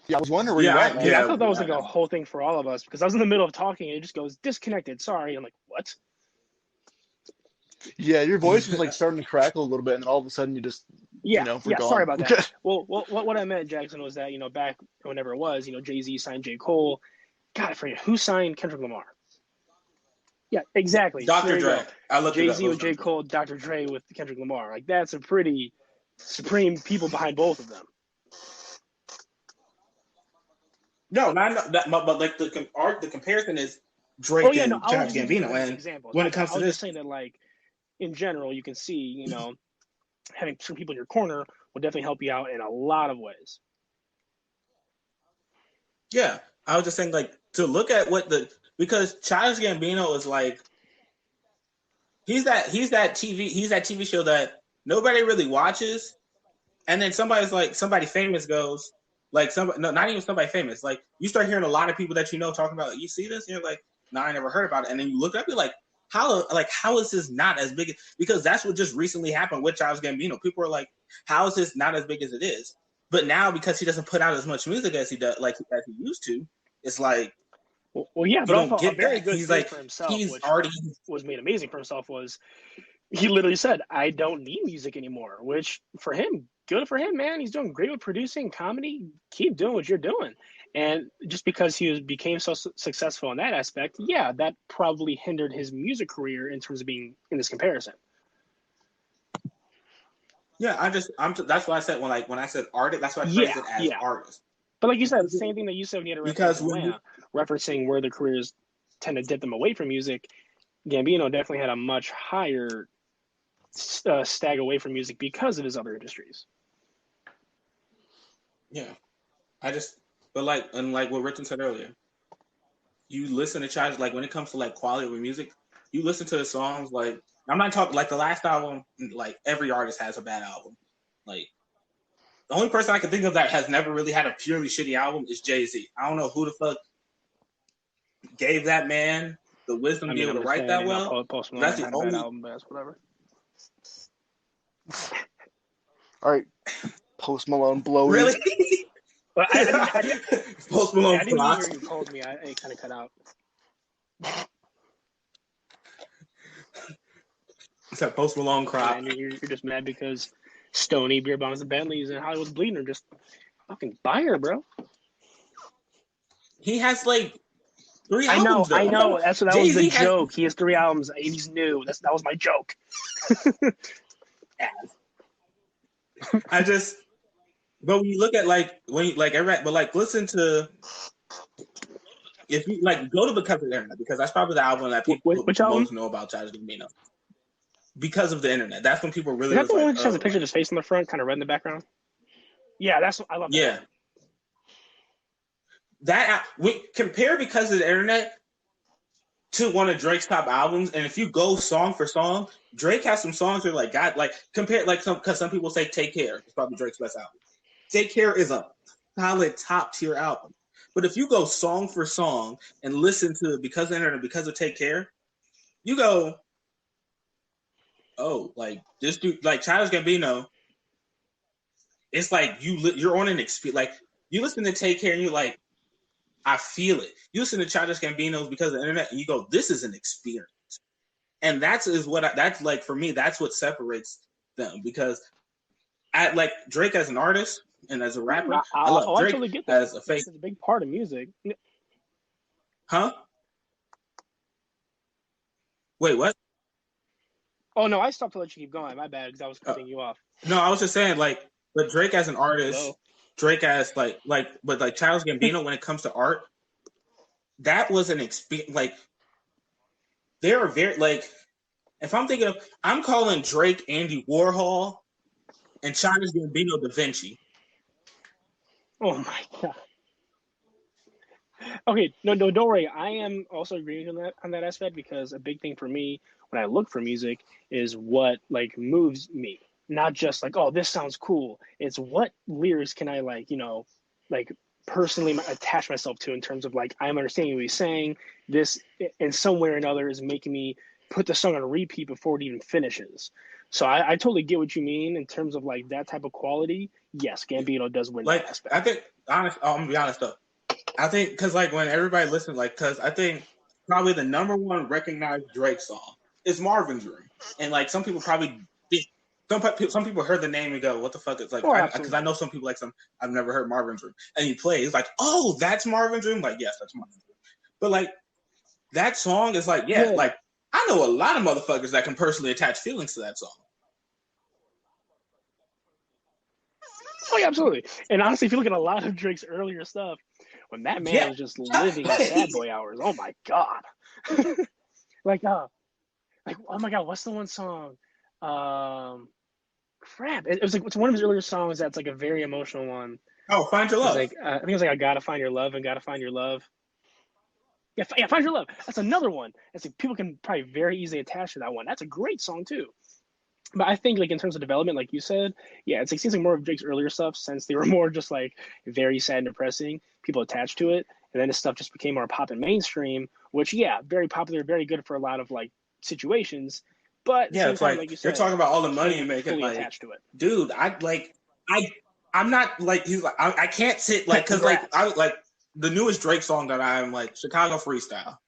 Yeah, I was wondering where you went, man. Yeah, I thought that was like a whole thing for all of us because I was in the middle of talking and it just goes disconnected. Sorry. I'm like, what? Yeah, your voice was like starting to crackle a little bit, and then all of a sudden you just gone. Sorry about that. Well, what I meant, Jackson, was that back whenever it was, Jay-Z signed J. Cole. God, I forget who signed Kendrick Lamar. Yeah, exactly. Dr. Dre. I looked Jay-Z with J. Cole, Dr. Dre with Kendrick Lamar. Like that's a pretty supreme people behind both of them. No, not that, but like the comparison is Drake and Childish Gambino. And when it comes to this, just saying that like in general, you can see having certain people in your corner will definitely help you out in a lot of ways. Yeah, I was just saying like to look at because Childish Gambino is like he's that TV show that nobody really watches, And then somebody famous goes, like somebody, no, not even somebody famous. Like you start hearing a lot of people that you know talking about, like, you see this, and you're like, no, I never heard about it. And then you look up, you're like, how is this not as big? Because that's what just recently happened with Childish Gambino. People are like, how is this not as big as it is? But now because he doesn't put out as much music as he does, like as he used to, it's like, well, yeah, but also a very good he's thing like, for himself, he's which already was made amazing for himself, was he literally said, I don't need music anymore, which for him, good for him, man. He's doing great with producing comedy. Keep doing what you're doing. And just because became so successful in that aspect, yeah, that probably hindered his music career in terms of being in this comparison. Yeah, that's why I said when I said artist, that's why I phrased it as artist. But like you said, the same thing that you said when you had a reference Because Atlanta, referencing where the careers tend to dip them away from music, Gambino definitely had a much higher stag away from music because of his other industries. Yeah, but like what Richard said earlier, you listen to Childish, like when it comes to like quality of music, you listen to the songs. Like I'm not talking like the last album. Like every artist has a bad album. Like the only person I can think of that has never really had a purely shitty album is Jay-Z. I don't know who the fuck gave that man the wisdom to be able to write that well. Post Malone That's the had only a bad album, but that's whatever. All right, Post Malone blow. Really? But I didn't, Post Malone. I didn't even hear you called me. I kind of cut out. It's that Post Malone crop. And you're just mad because Stoney, Beer Bombs, and Bentleys, and Hollywood's Bleeding are just fucking fire, bro. He has like 3 albums. I know. That was the joke. He has 3 albums, and he's new. That was my joke. But when you look at listen to, if you like go to Because of the Internet, because that's probably the album that people most know about Childish Gambino. Because of the Internet, that's when people really. Is that the one that has a picture of his face in the front, kind of red in the background? Yeah, I love that. Yeah. That we compare Because of the Internet to one of Drake's top albums, and if you go song for song, Drake has some songs that are like God, like compare like because some people say Take Care is probably Drake's best album. Take Care is a solid top tier album, but if you go song for song and listen to Because of the Internet, Because of Take Care, you go, oh, like this dude, like Childish Gambino. It's like you're on an experience. Like you listen to Take Care and you're like, I feel it. You listen to Childish Gambino's Because of the Internet and you go, this is an experience. And that's like for me, that's what separates them, because I like Drake as an artist and as a rapper. I love Drake totally get that. As a face. It's a big part of music. Huh? Wait, what? Oh no, I stopped to let you keep going. My bad, because I was cutting you off. No, I was just saying, like, but Drake as an artist, Drake as but Childish Gambino when it comes to art, that was an experience. Like, they are very like. If I'm calling Drake Andy Warhol, and Childish Gambino Da Vinci. Oh my god. Okay, no, don't worry. I am also agreeing on that aspect, because a big thing for me when I look for music is what like moves me, not just like, oh, this sounds cool. It's what lyrics can I like personally attach myself to, in terms of like I'm understanding what he's saying. This in some way or another is making me put the song on repeat before it even finishes. So I totally get what you mean in terms of like that type of quality. Yes, Gambino does win that aspect. I think I'm gonna be honest though. I think because like when everybody listens, like because I think probably the number one recognized Drake song is Marvin's Room, and like some people probably some people heard the name and go, "What the fuck?" It's like because I know some people like I've never heard Marvin's Room, and you play, it's like, "Oh, that's Marvin's Room." Like, yes, that's Marvin's Room. But like that song is like, yeah, like I know a lot of motherfuckers that can personally attach feelings to that song. Oh yeah, absolutely. And honestly, if you look at a lot of Drake's earlier stuff, when that man was just living in sad boy hours, oh my god. like oh my god, what's the one song? Crap. It's one of his earlier songs that's like a very emotional one. Oh, Find Your Love. I think it was like I Gotta Find Your Love and Gotta Find Your Love. Yeah, Find Your Love. That's another one. It's like people can probably very easily attach to that one. That's a great song too. But I think like in terms of development, like you said, yeah, it's like seems like more of Drake's earlier stuff since they were more just like very sad and depressing. People attached to it, and then his stuff just became more pop and mainstream. Which yeah, very popular, very good for a lot of like situations. But at the Yeah, same it's time, like like you you're said, talking about all the you money can't you make, and fully like, attach to it. dude, I'm not like he's like I can't sit like because like I like the newest Drake song that I'm like Chicago Freestyle.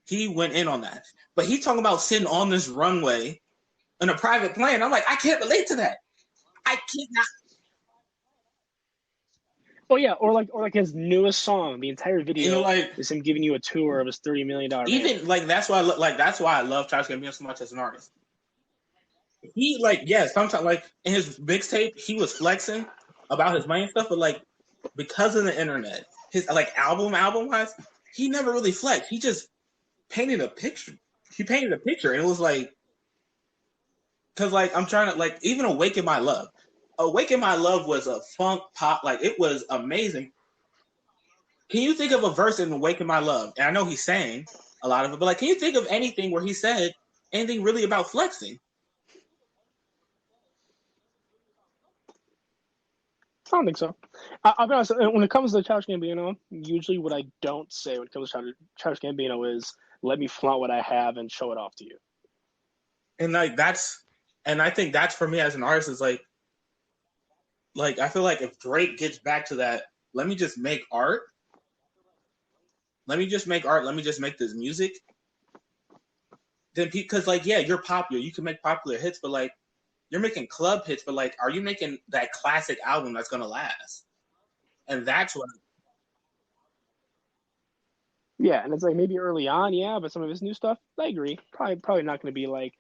He went in on that, but he talking about sitting on this runway in a private plane. I'm like, I can't relate to that. I cannot. Oh yeah, or like his newest song, the entire video Like is him giving you a tour of his $30 million even van. like that's why I love Childish Gambino so much as an artist. He like sometimes like in his mixtape he was flexing about his money and stuff, but like because of the internet, his like album wise, he never really flexed. He just painted a picture. He painted a picture, and it was like, because like I'm trying to like even Awaken My Love. Awaken My Love was a funk pop, like it was amazing. Can you think of a verse in Awaken My Love? And I know he's saying a lot of it, but like, can you think of anything where he said anything really about flexing? I don't think so. I'll be honest. When it comes to Childish Gambino, usually what I don't say when it comes to Childish Gambino is, "Let me flaunt what I have and show it off to you." And like I think that's for me as an artist is like I feel like if Drake gets back to that, let me just make art. Let me just make art. Let me just make this music. Then because like yeah, you're popular. You can make popular hits, but like you're making club hits, but like, are you making that classic album that's gonna last? And that's what. Yeah, and it's like maybe early on, yeah, but some of his new stuff, I agree. Probably not going to be like.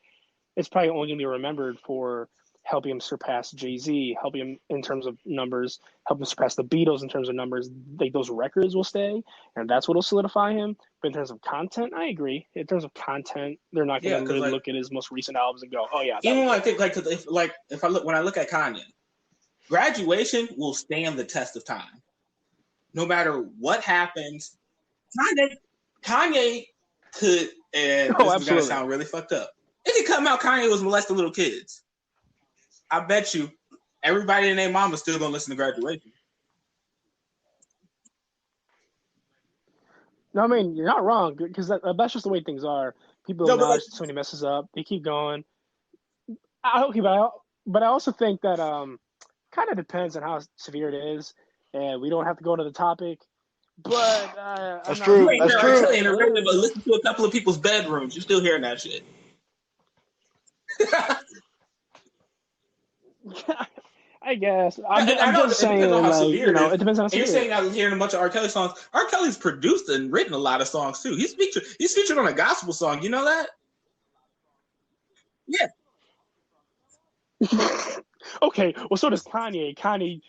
It's probably only going to be remembered for helping him surpass Jay-Z, helping him in terms of numbers, helping him surpass the Beatles in terms of numbers. Like those records will stay, and that's what'll solidify him. But in terms of content, I agree. In terms of content, they're not going to really like, look at his most recent albums and go, "Oh yeah." Even when I think like, if I look at Kanye, Graduation will stand the test of time, no matter what happens. Kanye could, and this is gonna sound really fucked up. It could come out Kanye was molesting little kids. I bet you everybody and their mom is still gonna listen to Graduation. No, I mean you're not wrong because that's just the way things are. People acknowledge that somebody messes up, they keep going. But I also think that kind of depends on how severe it is, and we don't have to go into the topic. But that's true. That's true. But listen to a couple of people's bedrooms. You're still hearing that shit. I guess. I'm just saying, like, you know, it depends on how severe. You're saying I'm hearing a bunch of R. Kelly songs. R. Kelly's produced and written a lot of songs too. He's featured on a gospel song. You know that? Yeah. Okay. Well, so does Kanye. Kanye,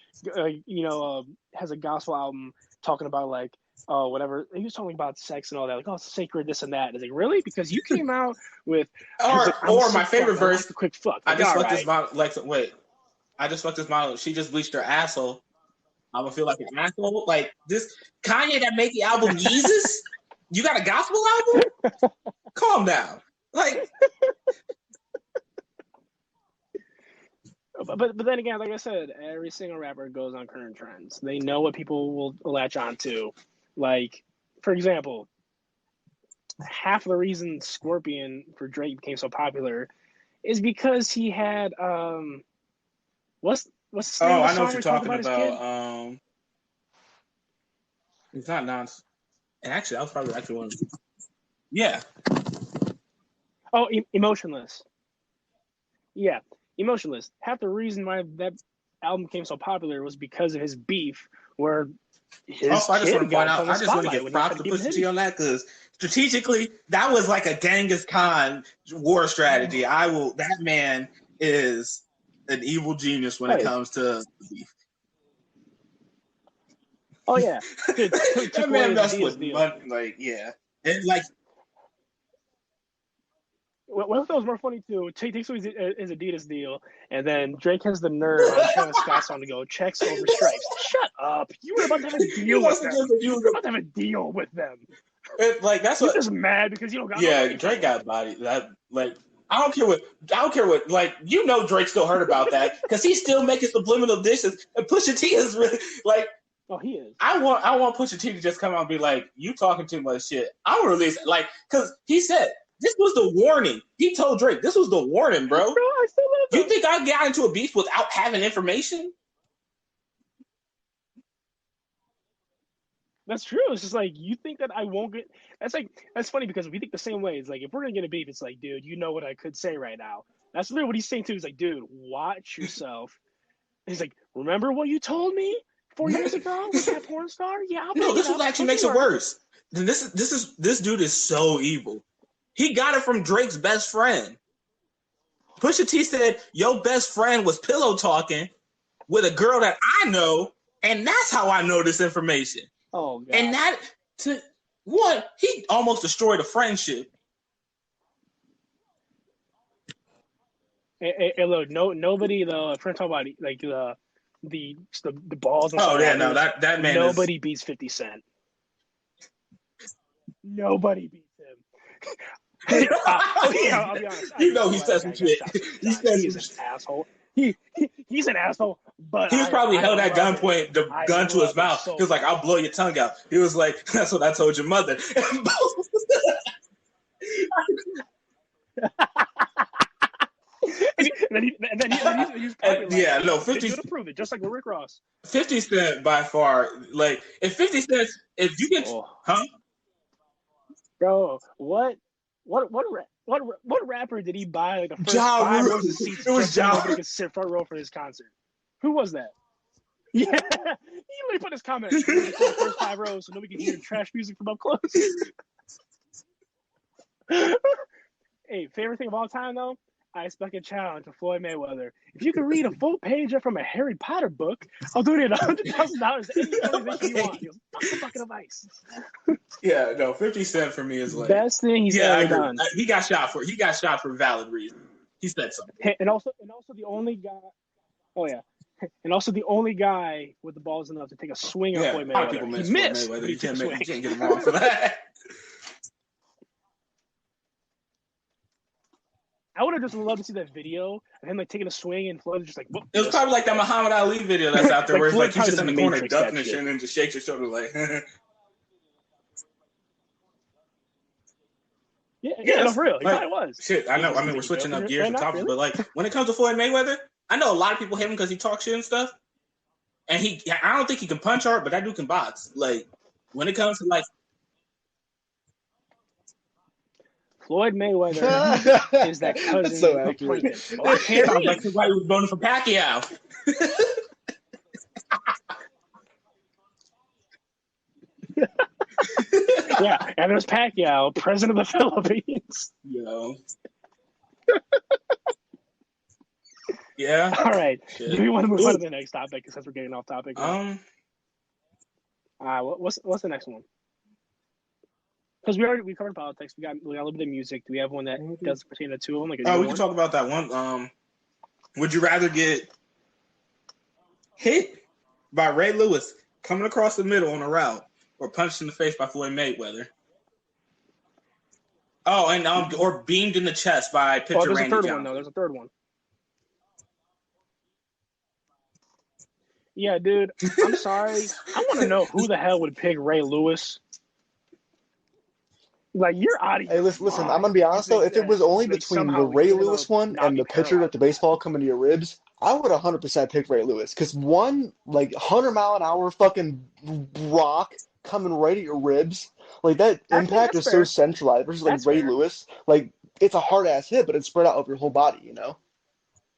has a gospel album talking about like, whatever. He was talking about sex and all that. Like, oh, it's sacred, this and that. And it's like, really? Because you came out with or my favorite verse, the quick fuck. Like, I just fucked this model. Like, wait, I just fucked this model. She just bleached her asshole. I'm gonna feel like an asshole. Like this Kanye that made the album Yeezus. You got a gospel album? Calm down. Like. But then again, like I said, every single rapper goes on current trends. They know what people will latch on to. Like, for example, half of the reason Scorpion for Drake became so popular is because he had what's the name of the I know what you're talking about. It's not nonsense. And actually, I was probably one. Yeah. Oh, Emotionless. Yeah. Emotionless. Half the reason why that album became so popular was because of his beef, where his I just want to point out. I just want to give props to Pusha T on that because strategically, that was like a Genghis Khan war strategy. That man is an evil genius when it comes to beef. Oh yeah, that man messed with money. Like and like. What if that was more funny too? Takes away his Adidas deal, and then Drake has the nerve on Travis Scott's song to go checks over stripes. Shut up! You were about to have a deal with them. You were about to have a deal with them. Like that's You're just mad because you don't got. Yeah, Drake got body. That like I don't care what. Like, you know, Drake still heard about that because he's still making subliminal dishes. And Pusha T is really like, oh, he is. I want Pusha T to just come out and be like, you talking too much shit. I'm gonna release it. Like, because he said this was the warning. He told Drake this was the warning, bro. I still love him. You think I got into a beef without having information? That's true. It's just like, you think that I won't get. That's funny because we think the same way. It's like, if we're gonna get a beef, it's like, dude, you know what I could say right now. That's literally what he's saying too. He's like, dude, watch yourself. He's like, remember what you told me 4 years ago with that porn star? Yeah, no. This actually makes it worse. This dude is so evil. He got it from Drake's best friend. Pusha T said, your best friend was pillow talking with a girl that I know, and that's how I know this information. Oh, God. And that, he almost destroyed a friendship. Hey, look, nobody, the friend talk about like the balls. And oh yeah, no, that man. Nobody beats 50 Cent. Nobody beats him. I'll be honest. You know he said some shit. He's an asshole. He's an asshole. But he was probably held at gunpoint, the gun to his mouth. He was like, "I'll blow your tongue out." He was like, "That's what I told your mother." and then he's yeah, no, 50 to prove it, just like with Rick Ross. 50 Cent by far, like if 50 Cent, if you get, bro, what rapper did he buy like the first 5 rows of seats? It was Ja Rule to sit front row for his concert. Who was that? Yeah, he literally put his comment for the first 5 rows so nobody can hear trash music from up close. Hey, favorite thing of all time though? I expect a challenge to Floyd Mayweather. If you can read a full page from a Harry Potter book, I'll donate $100,000 to any organization you want. He goes, fuck the bucket of ice. Yeah, no, 50 Cent for me is like best thing he's ever done. He got shot for valid reason. He said something. And also the only guy. Oh yeah. And also the only guy with the balls enough to take a swing at Floyd Mayweather. He missed. Mayweather. You can't get him wrong for that. I would have just loved to see that video of him like taking a swing and Floyd just like. Whoop, it was probably like that Muhammad Ali video that's out there where he's just in the corner ducking and shit and just shakes his shoulder like. Yeah, no, for real. He thought it was. Shit, I know. I mean, we're switching up gears and topics, but like when it comes to Floyd Mayweather, I know a lot of people hate him because he talks shit and stuff. And I don't think he can punch hard, but that dude can box. Like when it comes to like. Floyd Mayweather is that cousin so of Plankton. Sounds like somebody was voting for Pacquiao. Yeah, and there's Pacquiao, president of the Philippines. Yo. Yeah. All right. Shit. Do we want to move on to the next topic since we're getting off topic? What's the next one? Because we covered politics. We got a little bit of music. Do we have one that does pertain to two of them? Like we can talk about that one. Would you rather get hit by Ray Lewis coming across the middle on a route, or punched in the face by Floyd Mayweather? Oh, and or beamed in the chest by pitcher Randy Johnson. There's a third one. Yeah, dude. I'm sorry. I want to know who the hell would pick Ray Lewis. Like, you're out of here. Hey, listen, I'm going to be honest, though. If it was only between the Ray Lewis one and the pitcher at the baseball coming to your ribs, I would 100% pick Ray Lewis. Because one, like, 100-mile-an-hour fucking rock coming right at your ribs, like, that impact is so centralized versus, like, Ray Lewis. Like, it's a hard-ass hit, but it's spread out over your whole body, you know?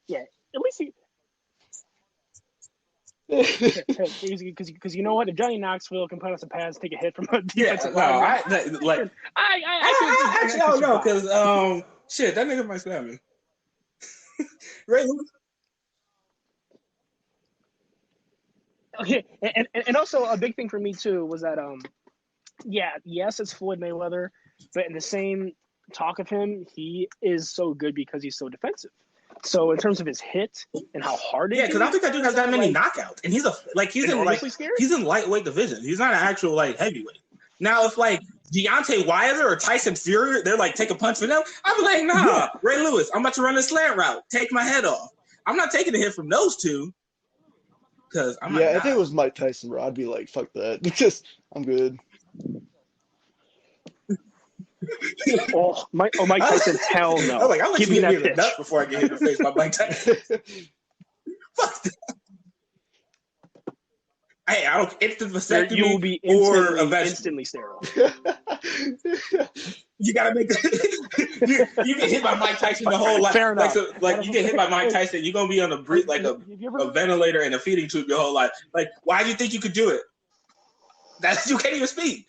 Yeah. At least because you know what, if Johnny Knoxville can put on some pads, take a hit from a defensive I actually don't know because shit, that nigga might stab me. Ray Lewis. Okay, and also a big thing for me too was that yes, it's Floyd Mayweather, but in the same talk of him, he is so good because he's so defensive. So in terms of his hit and how hard it is, because I don't think that dude has that many knockouts, and he's in lightweight division. He's not an actual like heavyweight. Now if like Deontay Wilder or Tyson Fury, they're like, take a punch for them. I'm like, nah, Ray Lewis, I'm about to run a slant route. Take my head off. I'm not taking a hit from those two. Because I'm if it was Mike Tyson, bro, I'd be like, fuck that. Because I'm good. Mike Tyson, hell no. I'm like, I'll let Give you me hit me that in the nuts before I get hit in the face by Mike Tyson. Fuck that. Hey, I don't instant vasectomy you will be or instantly sterile. You gotta make you get hit by Mike Tyson the whole life. Fair enough. Like you get hit by Mike Tyson, you're gonna be on a ventilator and a feeding tube your whole life. Like, why do you think you could do it? You can't even speak.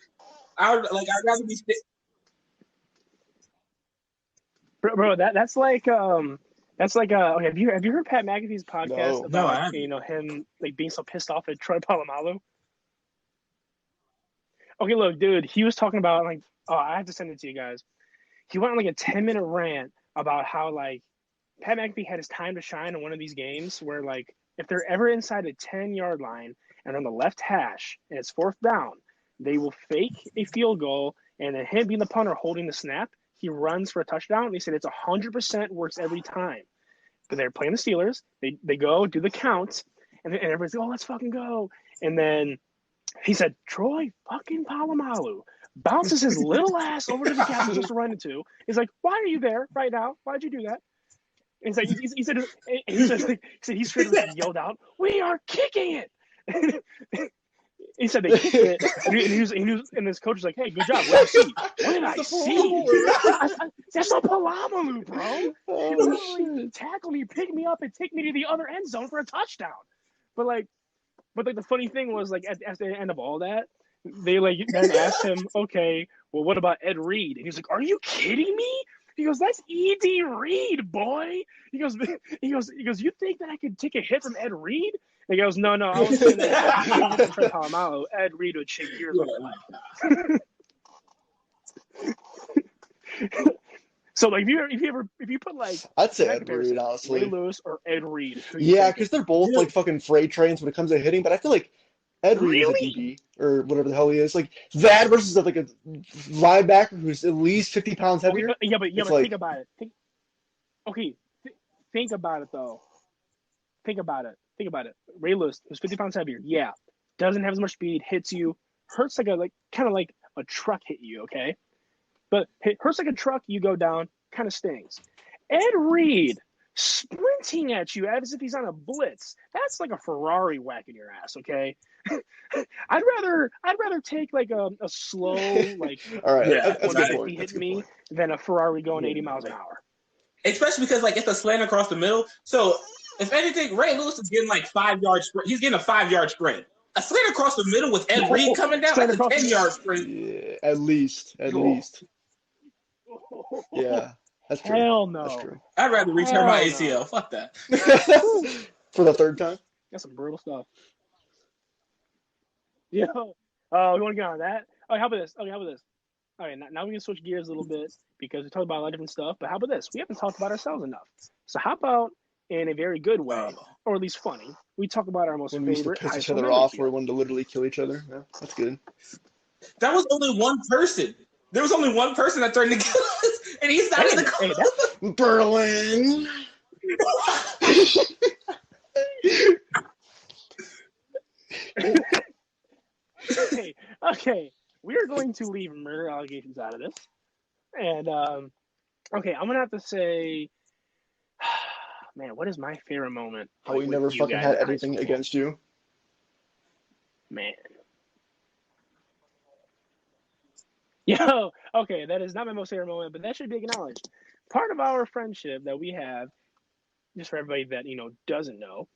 I'd rather be sick. Bro, that's like okay, have you heard Pat McAfee's podcast about him like being so pissed off at Troy Polamalu? Okay, look, dude, he was talking about like, I have to send it to you guys. He went on like a 10-minute rant about how like Pat McAfee had his time to shine in one of these games where like if they're ever inside a 10-yard line and on the left hash and it's 4th down, they will fake a field goal and then him being the punter holding the snap, he runs for a touchdown. And he said it's 100% works every time. But they're playing the Steelers. They go do the count, and everybody's like, oh, let's fucking go. And then he said, Troy fucking Polamalu bounces his little ass over to the gap he's supposed to run into. He's like, why are you there right now? Why'd you do that? And he said he straight up yelled out, we are kicking it. He said they kicked it, and his coach was like, "Hey, good job. What did I see? That's a Polamalu, bro. He literally tackle me, pick me up, and take me to the other end zone for a touchdown." But the funny thing was like at the end of all that, they like then asked him, "Okay, well, what about Ed Reed?" And he was like, "Are you kidding me?" He goes, "That's E.D. Reed, boy." He goes, "You think that I could take a hit from Ed Reed?" He goes, no, I was saying that Trey Polamalu, Ed Reed would shake yours off the life. So like if you put like I'd say Ed Reed, honestly. Ray Lewis or Ed Reed. Yeah, because they're both like fucking freight trains when it comes to hitting, but I feel like Ed Reed is a DB or whatever the hell he is. Like that versus like a linebacker who's at least 50 pounds heavier. Yeah, but think about it. Think about it though. Think about it. Ray Lewis, who's 50 pounds heavier, yeah, doesn't have as much speed, hits you, hurts kind of like a truck hit you, okay? But it hurts like a truck, you go down, kind of stings. Ed Reed sprinting at you as if he's on a blitz. That's like a Ferrari whacking your ass, okay? I'd rather take like a slow like all right, that's a good point. Hitting me than a Ferrari going 80 miles an hour. Especially because like it's a slant across the middle, so. If anything, Ray Lewis is getting like 5 yard sprint. He's getting a 5-yard sprint. A slant across the middle with Ed Reed coming down, that's a 10-yard sprint. Yeah, at least. Yeah, that's true. Hell no. That's true. I'd rather return my ACL. No. Fuck that. For the 3rd time? That's some brutal stuff. Yeah. We want to get on that? How about this? All right, now we can switch gears a little bit because we talked about a lot of different stuff. But how about this? We haven't talked about ourselves enough. So how about in a very good way, or at least funny, we talk about our most favorite. We used to piss each other off. Where we wanted to literally kill each other. Yeah, that's good. That was only one person. There was only one person that threatened to kill us, and he's not in the club. Berlin. Okay. We are going to leave murder allegations out of this, and okay, I'm gonna have to say. Man, what is my favorite moment? How we never fucking had anything against you. Man. Yo, okay, that is not my most favorite moment, but that should be acknowledged. Part of our friendship that we have, just for everybody that, doesn't know,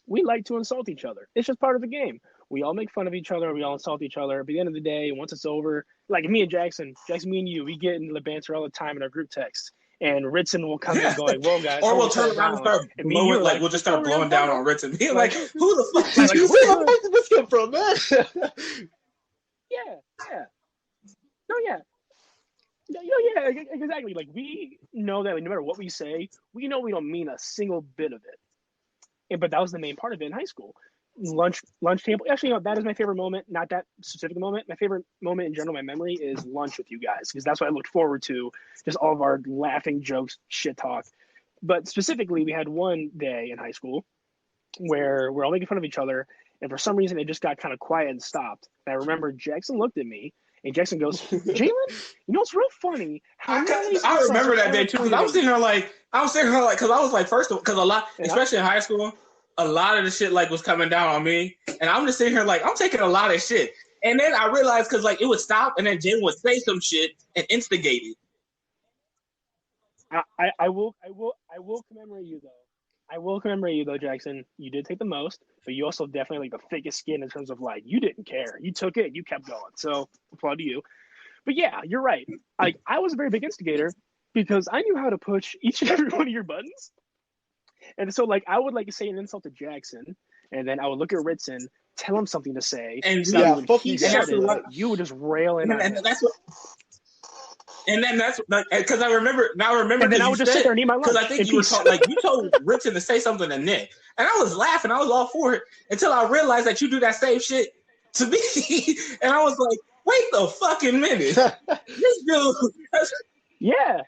we like to insult each other. It's just part of the game. We all make fun of each other. We all insult each other. But at the end of the day, once it's over, like me and Jackson, me and you, we get into the banter all the time in our group text. And Ritson will come in going, "Whoa, guys!" Or we'll turn around and start blowing, like we'll just start blowing down on Ritson. He's like, "Who the fuck did you say? Where did this come from, man?" Yeah. Exactly. Like we know that no matter what we say, we know we don't mean a single bit of it. But that was the main part of it in high school. lunch table. Actually, that is my favorite moment. Not that specific moment. My favorite moment in general, my memory is lunch with you guys because that's what I looked forward to. Just all of our laughing jokes, shit talk. But specifically, we had one day in high school where we're all making fun of each other, and for some reason, it just got kind of quiet and stopped. And I remember Jackson looked at me, and Jackson goes, "Jalen, it's real funny how I remember that day too because I was sitting there like, because I was like, because a lot, especially in high school, a lot of the shit like was coming down on me, and I'm just sitting here like I'm taking a lot of shit, and then I realized because like it would stop, and then Jalen would say some shit and instigate it. I will commemorate you though. I will commemorate you though, Jackson. You did take the most, but you also definitely like the thickest skin in terms of like you didn't care. You took it, you kept going. So applaud to you. But yeah, you're right. Like I was a very big instigator because I knew how to push each and every one of your buttons. And so like I would like say an insult to Jackson, and then I would look at Ritson, tell him something to say, and you would just rail in. And that's what. And then that's like because I remember now. And then I would just sit there and eat my lunch. Because I think you were you told Ritson to say something to Nick, and I was laughing. I was all for it until I realized that you do that same shit to me, and I was like, "Wait the fucking minute, this dude." Yeah.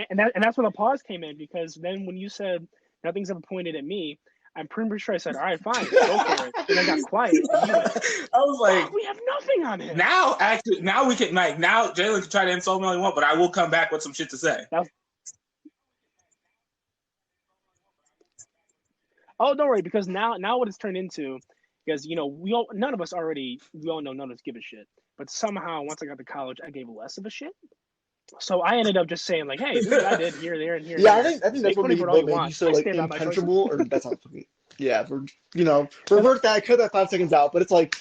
And that's where the pause came in because then when you said nothing's ever pointed at me, I'm pretty sure I said, all right, fine, go for it. And I got quiet. I was like, we have nothing on him. Now we can now Jalen can try to insult me all he wants, but I will come back with some shit to say. Oh, don't worry, because now what it's turned into, because none of us all know none of us give a shit. But somehow once I got to college, I gave less of a shit. So I ended up just saying like, "Hey, this is what I did here, there, and here." Yeah, I think that's what made you so like impenetrable, or that's not fucking. Yeah, revert that, cut that 5 seconds out. But it's like,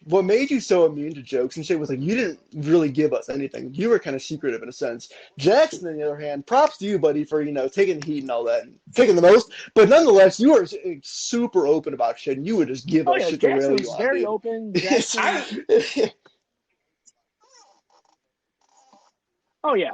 what made you so immune to jokes and shit was like you didn't really give us anything. You were kind of secretive in a sense. Jackson, on the other hand, props to you, buddy, for taking the heat and all that, and taking the most. But nonetheless, you were super open about shit, and you would just give us shit to rail you on. Very open. Oh yeah,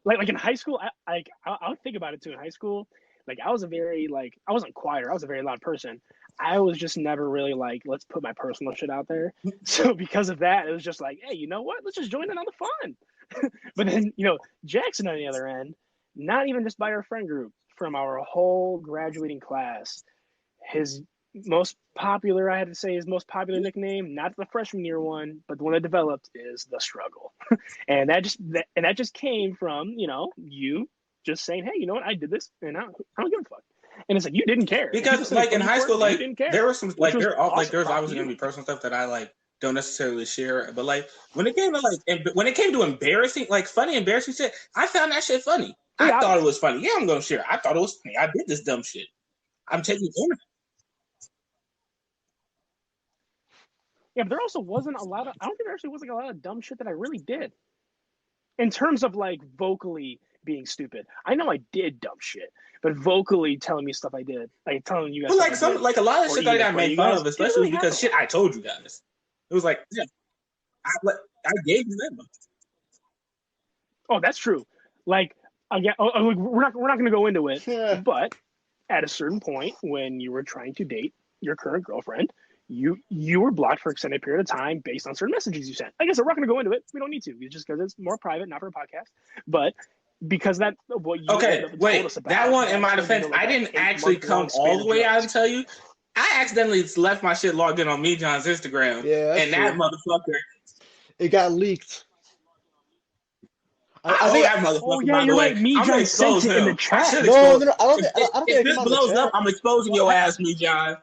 like in high school, I would think about it too. In high school, like I was I wasn't quiet. I was a very loud person. I was just never really like, let's put my personal shit out there. So because of that, it was just like, hey, you know what? Let's just join in on the fun. But then Jackson on the other end, not even just by our friend group, from our whole graduating class, his most popular nickname, not the freshman year one, but the one that developed, is the struggle. And that just came from you just saying, hey, you know what, I did this and I don't give a fuck. And it's like you didn't care because like in high school, like there were some like there's obviously gonna be personal stuff that I like don't necessarily share, but like when it came to embarrassing, like funny embarrassing shit, I found that shit funny. I thought it was funny. Yeah, I'm gonna share. I thought it was funny. I did this dumb shit. I'm taking ownership. Yeah, but there also wasn't a lot of. I don't think there actually was like a lot of dumb shit that I really did. In terms of like vocally being stupid, I know I did dumb shit, but vocally telling me stuff I did, like telling you guys. But like a lot of shit that I got made fun of, especially because shit I told you guys. It was like, yeah, I gave you that much. Oh, that's true. Like again, we're not going to go into it, but at a certain point when you were trying to date your current girlfriend, you were blocked for an extended period of time based on certain messages you sent. Like I said, we're not going to go into it. We don't need to. It's just because it's more private, not for a podcast. But because that what you told us about, that one in my defense, I didn't actually come all the way out and tell you. I accidentally left my shit logged in on Me John's Instagram, and that motherfucker, it got leaked. I think that motherfucker. By the way, Me John sent it in the chat. No, I don't think if this blows up, I'm exposing your ass, Me John.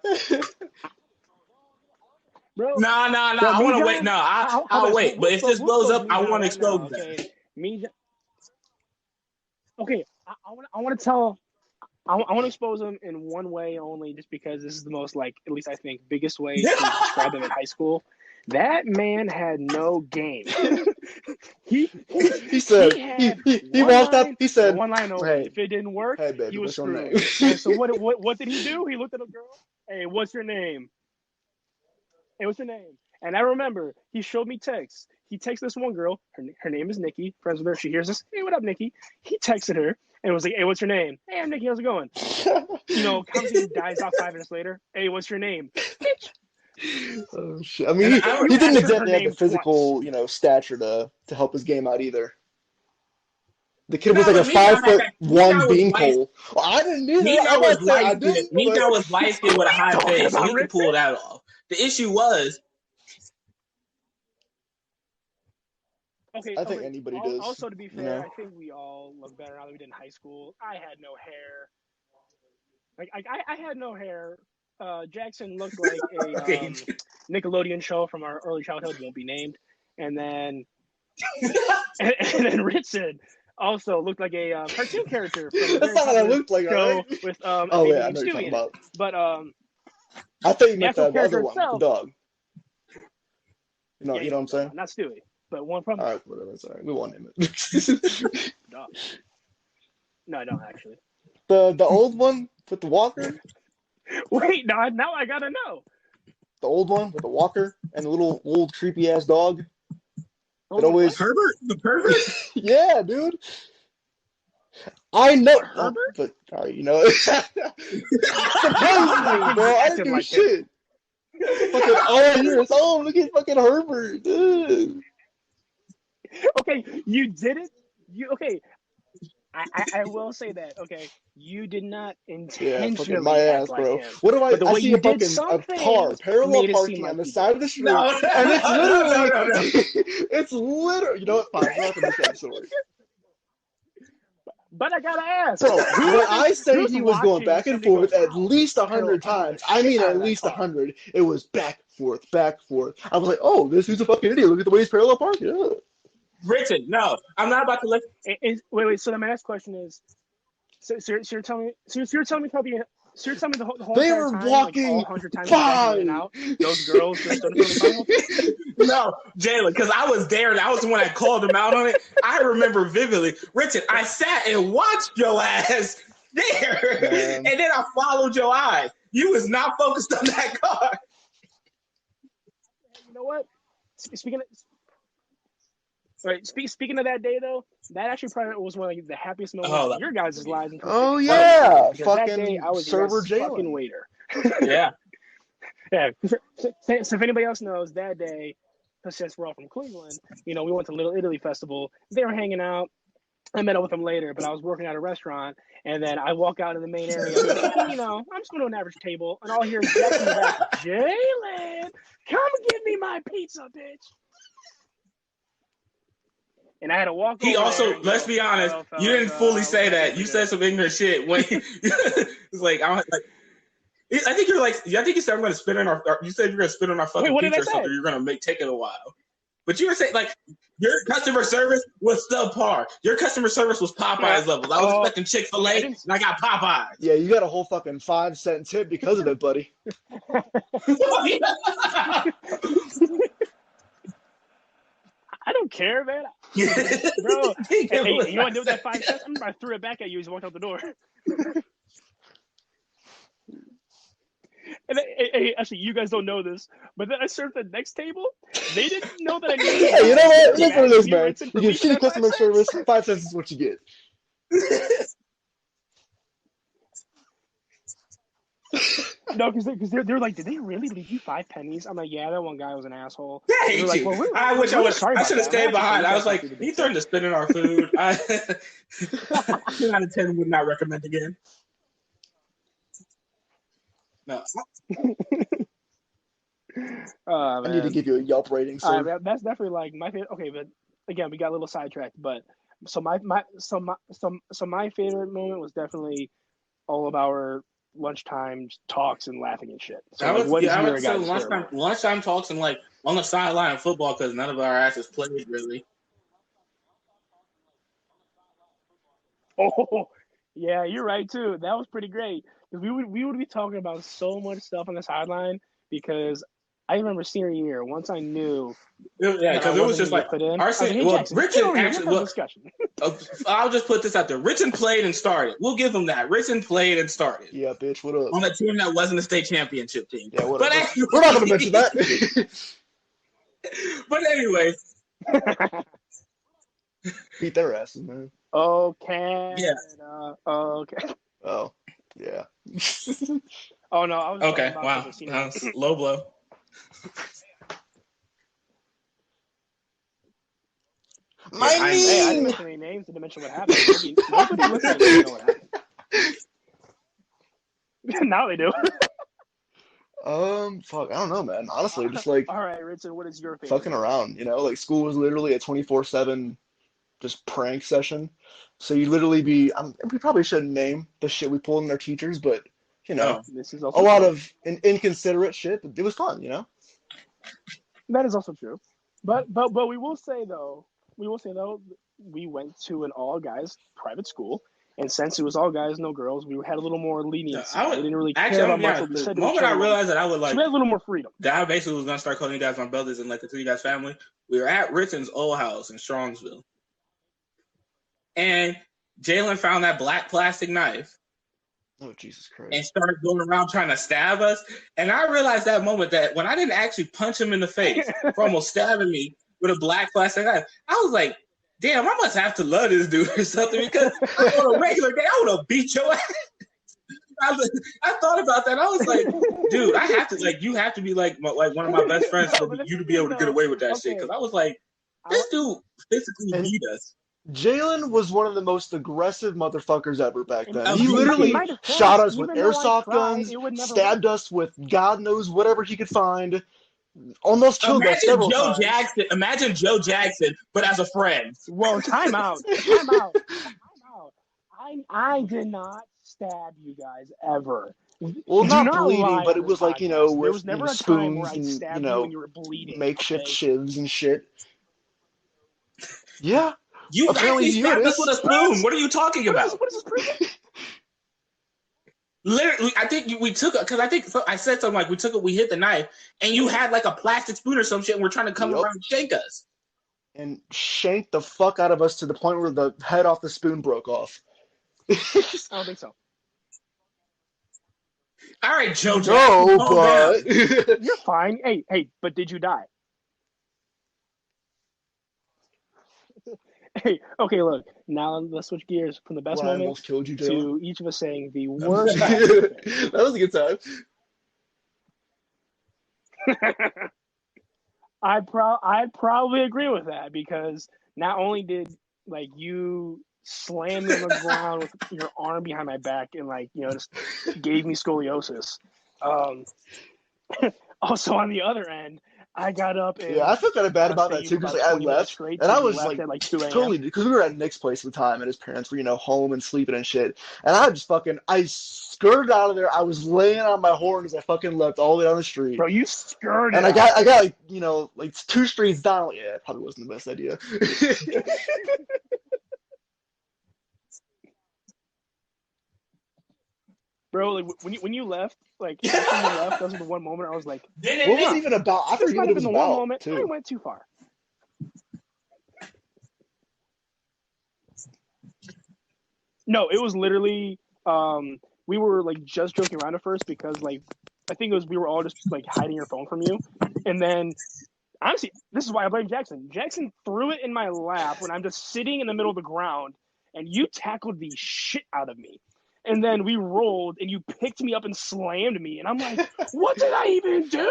Bro, no. I want to wait. No, I'll wait. But if this blows up, I want to expose that. Okay, I want to tell. I want to expose him in one way only, just because this is the most, like, at least I think, biggest way to describe him in high school. That man had no game. he said he walked up. He said one line over. If it didn't work, hey, baby, he was screwed. And so what did he do? He looked at a girl. Hey, what's your name? And I remember he showed me texts. He texted this one girl. Her name is Nikki. Friends with her. She hears this. Hey, what up, Nikki? He texted her, And it was like, hey, what's your name? Hey, I'm Nikki. How's it going? Conversation dies off 5 minutes later. Hey, what's your name? Oh shit! I mean, he didn't exactly have the physical, stature to help his game out either. The kid was like a 5'1" beanpole. Well, I didn't either. Mika was light-skinned with a high face, so he could pull that off. The issue was. Okay, I think anybody does. Also, to be fair, I think we all look better now than we did in high school. I had no hair. I had no hair. Jackson looked like a Nickelodeon show from our early childhood, won't be named. And then Ritson also looked like a cartoon character from That's not what I looked like, show right? with I know what you're talking about. But I thought you meant the other one, the dog. You know what I'm saying? Not Stewie, but one from. All right, whatever. Sorry, we won't name it. Dog. No, I don't actually. The old one with the walker. Wait, now I gotta know. The old one with the walker and the little old creepy ass dog. It always Herbert, the pervert. Yeah, dude. I know Herbert, but supposedly, bro. I didn't do shit. Fucking all years. Oh, look at fucking Herbert. Dude. Okay, you did it. I will say that. Okay, you did not intentionally. My ass, like bro. Him. What do I? The I way see you a fucking car parallel parking on the side of the street, and it's literally, it's literally. You know what? Fine, I'm not gonna say story. But I gotta ask, bro. When I say he was going back and forth at least 100 times, I mean at least 100. It was back, forth, back, forth. I was like, oh, this dude's a fucking idiot. Look at the way he's parallel parking. Yeah. Richard, no, I'm not about to let. Wait. So the next question is, so you're telling me, you're telling me the whole they time, were walking like 100 times out, those girls just don't No, Jalen, because I was there and I was the one that called him out on it. I remember vividly. Richard, I sat and watched your ass there, and then I followed your eye. You was not focused on that car. You know what? Speaking of that day, though, that actually probably was one of the happiest moments of your guys' lives. Oh, yeah. Fucking that day, I was server fucking waiter. Yeah. Yeah. So if anybody else knows, that day, since we're all from Cleveland, we went to Little Italy Festival. They were hanging out. I met up with them later, but I was working at a restaurant, and then I walk out of the main area. I'm just going to an average table, and all I hear is Jack in the back, Jalen, come give me my pizza, bitch. And I had to walk over. He also, let's be honest, you didn't fully say that. You said some ignorant shit when it's like, I think you said I'm going to spit on our. You said you're going to spit on our fucking pizza or something. You're going to take it a while. But you were saying like your customer service was subpar. Your customer service was Popeye's level. I was expecting Chick-fil-A, and I got Popeyes. Yeah, you got a whole fucking 5-cent tip because of it, buddy. I don't care, man. Bro, hey, you want to do that 5 cents? I threw it back at you as you walked out the door. And actually, you guys don't know this, but then I served the next table. They didn't know that I needed. Hey, you know what? Look for this, man. You get shitty customer service. 5 cents is what you get. No, because they're like, did they really leave you 5 pennies? I'm like, yeah, that one guy was an asshole. Yeah, I hate you. Well, I wish I should have stayed behind. I was like, he threatened to spit in our food. 10 out of 10 would not recommend again. No. I need to give you a Yelp rating soon. That's definitely like my favorite. Okay, but again, we got a little sidetracked. But so my favorite moment was definitely all of our lunchtime talks and laughing and shit. So lunchtime talks and like on the sideline of football because none of our asses played really. Oh, yeah, you're right too. That was pretty great because we would be talking about so much stuff on the sideline because I remember senior year once I knew. Yeah, because it was just like our Richard actually. Discussion. I'll just put this out there. Richard played and started. We'll give him that. Richard played and started. Yeah, bitch. What up? On a team that wasn't a state championship team. Yeah, what up? Anyway, we're not going to mention that. But anyway. Beat their asses, man. Oh, Canada. Yeah. Okay. Oh, yeah. Oh no, I was talking Okay. about Wow. the casino. That was low blow. My Yeah, I know. Hey, I didn't meme! mention any names. Didn't mention what happened. Nobody listening doesn't know what happened. Now they do. Fuck, I don't know, man. Honestly, just like All right, Richard, what is your favorite? fucking around, you know? Like school was literally a 24/7 just prank session. So you literally be, we probably shouldn't name the shit we pulled in our teachers, but you know, Oh. This is a also lot true. of inconsiderate shit, but it was fun, you know? That is also true. But we will say though, we went to an all guys private school, and since it was all guys, no girls, we had a little more leniency. I would We didn't really actually. care I'm about gonna much be what we honest. said The to each moment I other. realized that I would So like we had a little more freedom. that, I basically was gonna start calling you guys my brothers and like the three guys family. We were at Richard's old house in Strongsville, and Jalen found that black plastic knife Oh, Jesus and Christ. started going around trying to stab us. And I realized that moment that when I didn't actually punch him in the face for almost stabbing me with a black plastic knife, I was like, damn, I must have to love this dude or something, because on a regular day, I would have beat your ass. I thought about that. I was like, dude, I have to, like, you have to be like one of my best friends for you to be able to get away with that shit. Because I was like, this dude physically beat us. Jalen was one of the most aggressive motherfuckers ever back then. And He literally my defense, shot us with even though I airsoft tried, guns, it would never stabbed us with God knows whatever he could find, almost killed us Imagine several Joe times. Jackson. Imagine Joe Jackson, but as a friend. Whoa, time out. Time out. Time out. I did not stab you guys ever. Well, Do not not bleeding, lie but on it was this like, you podcast. know, There with was never a time spoons where I and, you stabbed you know, when you were bleeding. makeshift Okay? shivs and shit. Yeah. You Apparently actually you stabbed it us is. with a spoon. What are you talking about? What is this prison? Literally, I think we took it because I think I said something like we took it, we hit the knife, and you had like a plastic spoon or some shit, and we're trying to come around and shake us. And shanked the fuck out of us to the point where the head off the spoon broke off. I don't think so. All right, Joe Jackson, No, calm down. but You're fine. Hey, but did you die? Hey, okay, look. Now let's switch gears from the best Well, I moment almost killed you, Jalen. to each of us saying the worst. That was a good time. I'd probably agree with that, because not only did like you slam me on the ground with your arm behind my back and like, you know, just gave me scoliosis. Also on the other end, I got up and Yeah, I felt kind of bad about that stayed too, for because about like, I 20 minutes left, straight, and I because we was left like at like 2 a.m. totally, because we were at Nick's place at the time, and his parents were, you know, home and sleeping and shit. And I just fucking, I skirted out of there. I was laying on my horn as I fucking left all the way down the street. Bro, you skirted. And I got like, you know, like 2 streets down. Like, yeah, it probably wasn't the best idea. Bro, like when you left, like after you left, that was the one moment I was like, Didn't What was it? it even about? I this forget might what have it was been the one about, moment I too. went too far. No, it was literally we were like just joking around at first, because like I think it was we were all just like hiding your phone from you, and then honestly, this is why I blame Jackson. Jackson threw it in my lap when I'm just sitting in the middle of the ground, and you tackled the shit out of me. And then we rolled, and you picked me up and slammed me, and I'm like, what did I even do?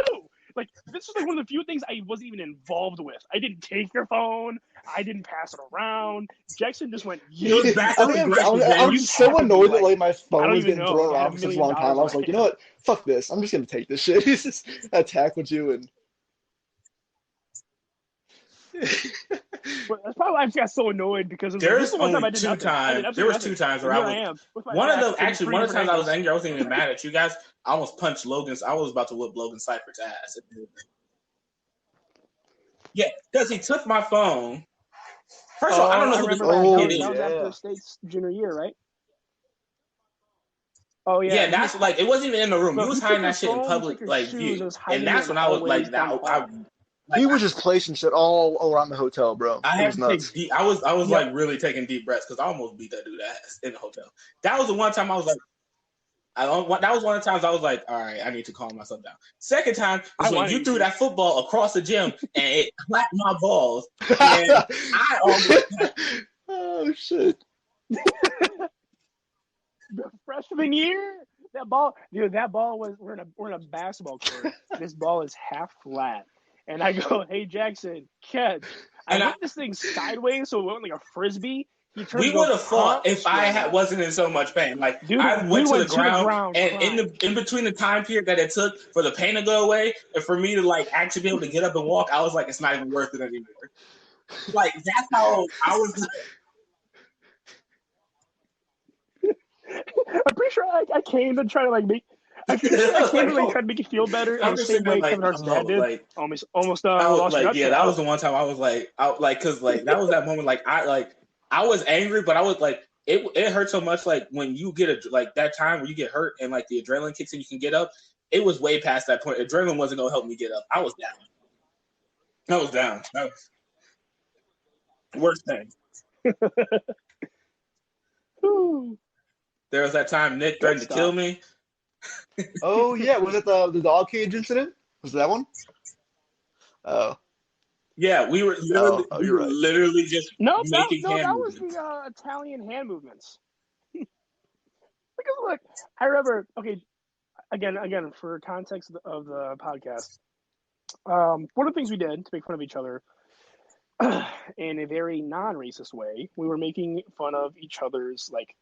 Like, this was like one of the few things I wasn't even involved with. I didn't take your phone. I didn't pass it around. Jackson just went, It was back I to think aggressive. I was just so annoyed that like my I phone don't was even getting know. thrown I had around $1 for such a million long time. I was in like, my you know what? Fuck this. I'm just gonna take this shit. I tackled you and. But that's probably why I just got so annoyed, because it was There's like, this is the one time only I did two nothing. I did times. There was absolutely 2 times nothing. where And I here was. I am with my One of back them, to actually, three one of the different times I was angles. angry, I wasn't even mad at you guys. I almost punched Logan's. I was about to whip Logan Cypher's ass. Yeah, because he took my phone. First of all, I don't know who this remember kid that. is. That was after State's junior year, right? Oh yeah. Yeah, that's like it wasn't even in the room. Bro, He was he took hiding your that shit in phone, he public took your like shoes, view, and was hiding and that's in when I was like, hallways down the hall. He was just placing shit all around the hotel, bro. I It had was to nuts. take deep. I was like really taking deep breaths because I almost beat that dude ass in the hotel. That was the one time I was like, that was one of the times I was like, all right, I need to calm myself down. Second time was when you threw that football across the gym and it clapped my balls, and I almost. Oh shit! The freshman year, that ball was we're in a basketball court. This ball is half flat, and I go, "Hey Jackson, catch!" I hit this thing sideways, so it went like a frisbee. We would have fought if I wasn't in so much pain. Like, dude, I went to the ground, and crying. in between the time period that it took for the pain to go away and for me to like actually be able to get up and walk, I was like, it's not even worth it anymore. Like, that's how I was. I'm pretty sure I came to try to like make. I came to like try to make you feel better in the same way Kevin Hart's dad did. Like, almost lost like, yeah, that was the one time I was like, because like that was that moment. Like I was angry, but I was like, it hurt so much. Like when you get that time where you get hurt and like the adrenaline kicks and you can get up. It was way past that point. Adrenaline wasn't gonna help me get up. I was down. That was worst thing. There was that time Nick threatened to kill me. Oh yeah, was it the dog cage incident? Was it that one? Oh. Yeah, we were literally just making hand that movements. was the Italian hand movements. Because look, I remember. Okay, again, for context of the podcast, one of the things we did to make fun of each other in a very non-racist way, we were making fun of each other's like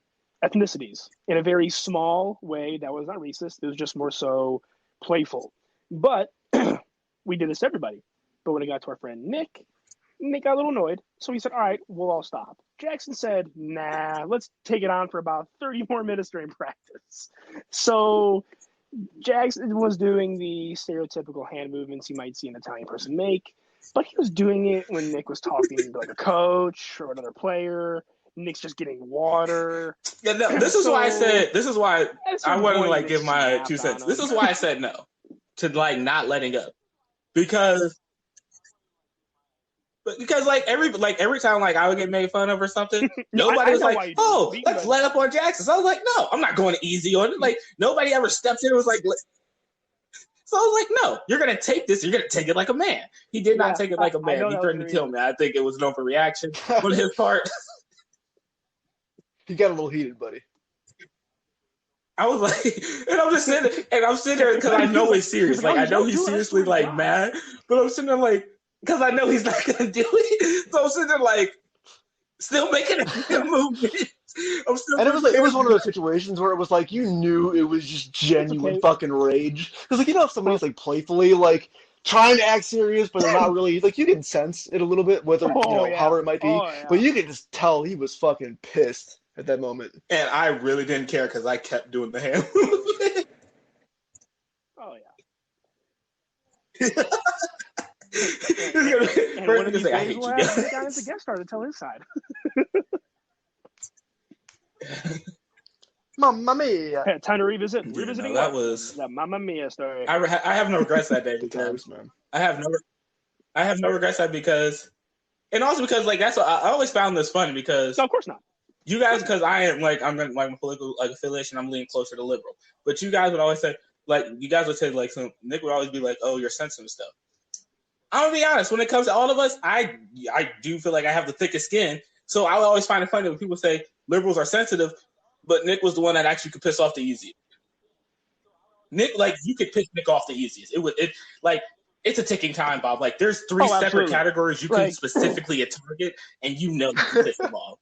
ethnicities in a very small way that was not racist. It was just more so playful. But we did this to everybody. But when it got to our friend Nick got a little annoyed. So he said, all right, we'll all stop. Jackson said, nah, let's take it on for about 30 more minutes during practice. So Jackson was doing the stereotypical hand movements you might see an Italian person make. But he was doing it when Nick was talking to like a coach or another player. Nick's just getting water. Yeah, no, this is why I want to like give my 2 cents. This is why I said no to like not letting up. Because like every time like I would get made fun of or something, nobody was like, "Oh, let's let up on Jackson." So I was like, "No, I'm not going easy on it." Like nobody ever stepped in and was like, so I was like, "No, you're gonna take this. You're gonna take it like a man." He did not take it like a man. He threatened to kill me. I think it was an overreaction on his part. He got a little heated, buddy. I was like, and I'm sitting there because I know it's serious. Like I know he's seriously like mad, but I'm sitting there like. Because I know he's not going to do it. So I'm sitting there like, still making a movement. And it was one of those situations where it was like, you knew it was just genuine fucking rage. Because like, you know, if somebody's like playfully like trying to act serious, but they're not really, like you can sense it a little bit, whether, however it might be. But you could just tell he was fucking pissed at that moment. And I really didn't care because I kept doing the hand movement. Oh, yeah. And one of these days, I hate you guys. Guy as a guest star to tell his side. Mamma mia! Hey, time to revisiting that was the Mamma Mia story. I have no regrets that day because I have no regrets that because, and also because like that's what I always found this fun because no, of course not. You guys, because I'm in my political like affiliation, I'm leaning closer to liberal, but you guys would always say like Nick would always be like, oh, you're sensitive stuff. I'm gonna be honest. When it comes to all of us, I do feel like I have the thickest skin. So I always find it funny when people say liberals are sensitive, but Nick was the one that actually could piss off the easiest. Nick, like you could piss Nick off the easiest. It's a ticking time, Bob. Like there's 3 separate categories you can specifically target, and you can piss them off.